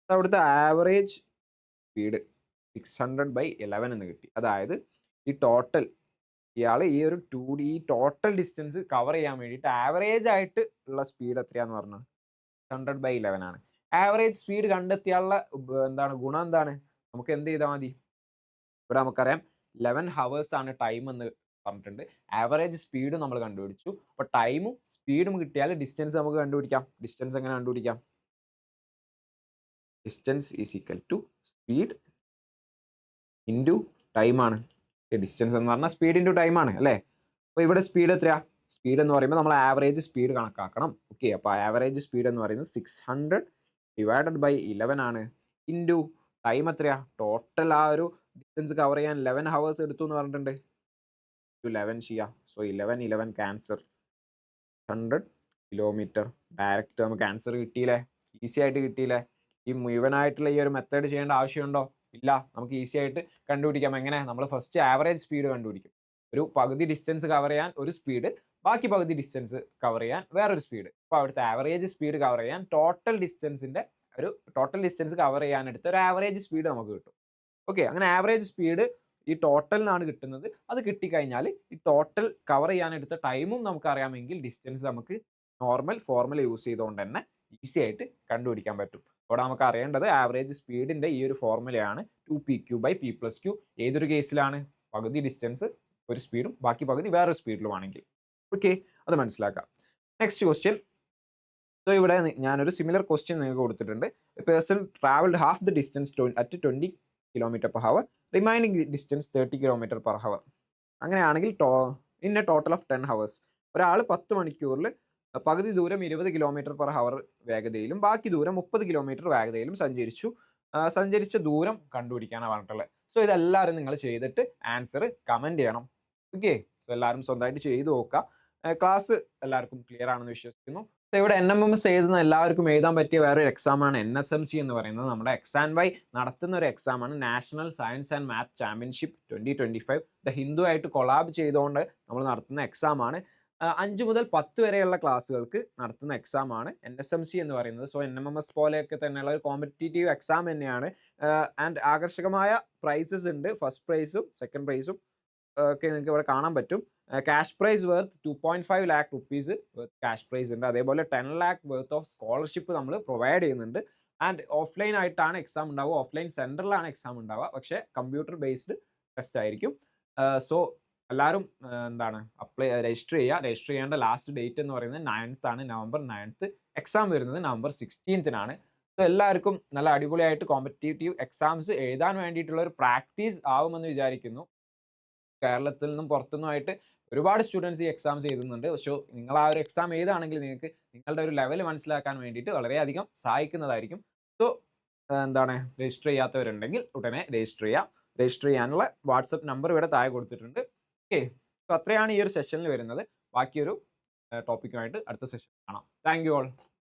അവിടുത്തെ ആവറേജ് സ്പീഡ് 600/11 എന്ന് കിട്ടി. അതായത് ഈ ടോട്ടൽ ഇയാൾ ഈ ഒരു 2d ഈ ടോട്ടൽ ഡിസ്റ്റൻസ് കവർ ചെയ്യാൻ വേണ്ടിയിട്ട് ആവറേജ് ആയിട്ട് ഉള്ള സ്പീഡ് എത്രയാന്ന് പറഞ്ഞാൽ 600/11 ആണ്. ആവറേജ് സ്പീഡ് കണ്ടെത്തിയാലുള്ള ഗുണം എന്താണ്? നമുക്ക് എന്ത് ചെയ്താൽ മതി? ഇവിടെ നമുക്കറിയാം 11 hours ആണ് ടൈം എന്ന് പറഞ്ഞിട്ടുണ്ട്. ആവറേജ് സ്പീഡ് നമ്മൾ കണ്ടുപിടിച്ചു. അപ്പോൾ ടൈമും സ്പീഡും കിട്ടിയാൽ ഡിസ്റ്റൻസ് നമുക്ക് കണ്ടുപിടിക്കാം. ഡിസ്റ്റൻസ് എങ്ങനെ കണ്ടുപിടിക്കാം? Distance is equal to speed into ടൈമാണ്. ഡിസ്റ്റൻസ് എന്ന് പറഞ്ഞാൽ സ്പീഡ് ഇൻറ്റു ടൈമാണ് അല്ലേ? അപ്പോൾ ഇവിടെ സ്പീഡ് എത്രയാ? സ്പീഡ് എന്ന് പറയുമ്പോൾ നമ്മൾ ആവറേജ് സ്പീഡ് കണക്കാക്കണം. ഓക്കെ, അപ്പോൾ ആവറേജ് സ്പീഡ് എന്ന് പറയുന്നത് 600 ഡിവൈഡഡ് ബൈ 11 ആണ്. ഇൻറ്റു ടൈം എത്രയാ? ടോട്ടൽ ആ ഒരു ഡിസ്റ്റൻസ് കവർ ചെയ്യാൻ 11 hours എടുത്തു എന്ന് പറഞ്ഞിട്ടുണ്ട്. 11 ചെയ്യാം. So 11 cancer 100 kilometre. ഡയറക്റ്റ് നമുക്ക് ആൻസർ കിട്ടിയില്ലേ? ഈസി ആയിട്ട് കിട്ടിയില്ലേ? ഈ മുഴുവനായിട്ടുള്ള ഈ ഒരു മെത്തേഡ് ചെയ്യേണ്ട ആവശ്യമുണ്ടോ? ഇല്ല, നമുക്ക് ഈസി ആയിട്ട് കണ്ടുപിടിക്കാം. എങ്ങനെ? നമ്മൾ ഫസ്റ്റ് ആവറേജ് സ്പീഡ് കണ്ടുപിടിക്കും. ഒരു പകുതി ഡിസ്റ്റൻസ് കവർ ചെയ്യാൻ ഒരു സ്പീഡ്, ബാക്കി പകുതി ഡിസ്റ്റൻസ് കവർ ചെയ്യാൻ വേറൊരു സ്പീഡ്. അപ്പോൾ അവിടുത്തെ ആവറേജ് സ്പീഡ് കവർ ചെയ്യാൻ ടോട്ടൽ ഡിസ്റ്റൻസ് കവർ ചെയ്യാൻ എടുത്ത ഒരു ആവറേജ് സ്പീഡ് നമുക്ക് കിട്ടും. ഓക്കെ, അങ്ങനെ ആവറേജ് സ്പീഡ് ഈ ടോട്ടലിനാണ് കിട്ടുന്നത്. അത് കിട്ടിക്കഴിഞ്ഞാൽ ഈ ടോട്ടൽ കവർ ചെയ്യാൻ എടുത്ത ടൈമും നമുക്ക് അറിയാമെങ്കിൽ ഡിസ്റ്റൻസ് നമുക്ക് നോർമൽ ഫോർമുല യൂസ് ചെയ്തുകൊണ്ട് തന്നെ ഈസി ആയിട്ട് കണ്ടുപിടിക്കാൻ പറ്റും. അവിടെ നമുക്ക് അറിയേണ്ടത് ആവറേജ് സ്പീഡിൻ്റെ ഈ ഒരു ഫോർമുലയാണ് 2pq/p+q. ഏതൊരു കേസിലാണ്? പകുതി ഡിസ്റ്റൻസ് ഒരു സ്പീഡും ബാക്കി പകുതി വേറൊരു സ്പീഡിലും ആണെങ്കിൽ. ഓക്കെ, അത് മനസ്സിലാക്കാം. Next question. സോ ഇവിടെ ഞാനൊരു സിമിലർ ക്വസ്റ്റ്യൻ നിങ്ങൾക്ക് കൊടുത്തിട്ടുണ്ട്. A person travelled half the distance at 20 km/h, remaining distance 30 km/h. അങ്ങനെയാണെങ്കിൽ in A total of 10 hours ഒരാൾ 10 മണിക്കൂറിൽ പകുതി ദൂരം 20 km/h വേഗതയിലും ബാക്കി ദൂരം 30 km വേഗതയിലും സഞ്ചരിച്ച ദൂരം കണ്ടുപിടിക്കാനാണ് പറഞ്ഞിട്ടുള്ളത്. സോ ഇതെല്ലാവരും നിങ്ങൾ ചെയ്തിട്ട് ആൻസർ കമൻറ്റ് ചെയ്യണം. ഓക്കെ, സോ എല്ലാവരും സ്വന്തമായിട്ട് ചെയ്ത് നോക്കുക. ക്ലാസ് എല്ലാവർക്കും ക്ലിയർ ആണെന്ന് വിശ്വസിക്കുന്നു. ഇവിടെ NMMS എഴുതുന്ന എല്ലാവർക്കും എഴുതാൻ പറ്റിയ വേറൊരു എക്സാമാണ് NSMC എന്ന് പറയുന്നത്. നമ്മുടെ എക്സാം വൈ നടത്തുന്ന ഒരു എക്സാമാണ്. National science and maths championship 2025 the Hindu ആയിട്ട് കൊളാബ് ചെയ്തുകൊണ്ട് നമ്മൾ നടത്തുന്ന എക്സാമാണ്. 5 മുതൽ 10 വരെയുള്ള ക്ലാസ്സുകൾക്ക് നടത്തുന്ന എക്സാമാണ് NSMC എന്ന് പറയുന്നത്. സോ NMMS പോലെയൊക്കെ തന്നെയുള്ള ഒരു കോമ്പറ്റീറ്റീവ് എക്സാം തന്നെയാണ്. ആൻഡ് ആകർഷകമായ പ്രൈസസ് ഉണ്ട്. ഫസ്റ്റ് പ്രൈസും സെക്കൻഡ് പ്രൈസും ഒക്കെ നിങ്ങൾക്ക് ഇവിടെ കാണാൻ പറ്റും. Cash prize worth 2.5 lakh rupees cash prize ഉണ്ട്. അതേപോലെ 10 ലാക്ക് വർത്ത് ഓഫ് സ്കോളർഷിപ്പ് നമ്മൾ പ്രൊവൈഡ് ചെയ്യുന്നുണ്ട്. ആൻഡ് ഓഫ്ലൈൻ ആയിട്ടാണ് എക്സാം ഉണ്ടാവുക, ഓഫ്ലൈൻ സെൻറ്ററിലാണ് എക്സാം ഉണ്ടാവുക. പക്ഷേ കമ്പ്യൂട്ടർ ബേസ്ഡ് ടെസ്റ്റ് ആയിരിക്കും. സോ എല്ലാവരും രജിസ്റ്റർ ചെയ്യുക. രജിസ്റ്റർ ചെയ്യേണ്ട ലാസ്റ്റ് ഡേറ്റ് എന്ന് പറയുന്നത് 9th ആണ്, November 9th. എക്സാം വരുന്നത് November 16th. സോ എല്ലാവർക്കും നല്ല അടിപൊളിയായിട്ട് കോമ്പറ്റേറ്റീവ് എക്സാംസ് എഴുതാൻ വേണ്ടിയിട്ടുള്ള ഒരു പ്രാക്ടീസ് ആവുമെന്ന് വിചാരിക്കുന്നു. കേരളത്തിൽ നിന്നും പുറത്തുനിന്നുമായിട്ട് ഒരുപാട് സ്റ്റുഡൻസ് ഈ എക്സാംസ് എഴുതുന്നുണ്ട്. പക്ഷേ നിങ്ങൾ ആ ഒരു എക്സാം എഴുതുകയാണെങ്കിൽ നിങ്ങൾക്ക് നിങ്ങളുടെ ഒരു ലെവൽ മനസ്സിലാക്കാൻ വേണ്ടിയിട്ട് വളരെയധികം സഹായിക്കുന്നതായിരിക്കും. സോ രജിസ്റ്റർ ചെയ്യാത്തവരുണ്ടെങ്കിൽ ഉടനെ രജിസ്റ്റർ ചെയ്യുക. രജിസ്റ്റർ ചെയ്യാനുള്ള വാട്സപ്പ് നമ്പർ ഇവിടെ താഴെ കൊടുത്തിട്ടുണ്ട്. ഓക്കെ, സോ അത്രയാണ് ഈ ഒരു സെഷനിൽ വരുന്നത്. ബാക്കിയൊരു ടോപ്പിക്കുമായിട്ട് അടുത്ത സെഷൻ കാണാം. Thank you all.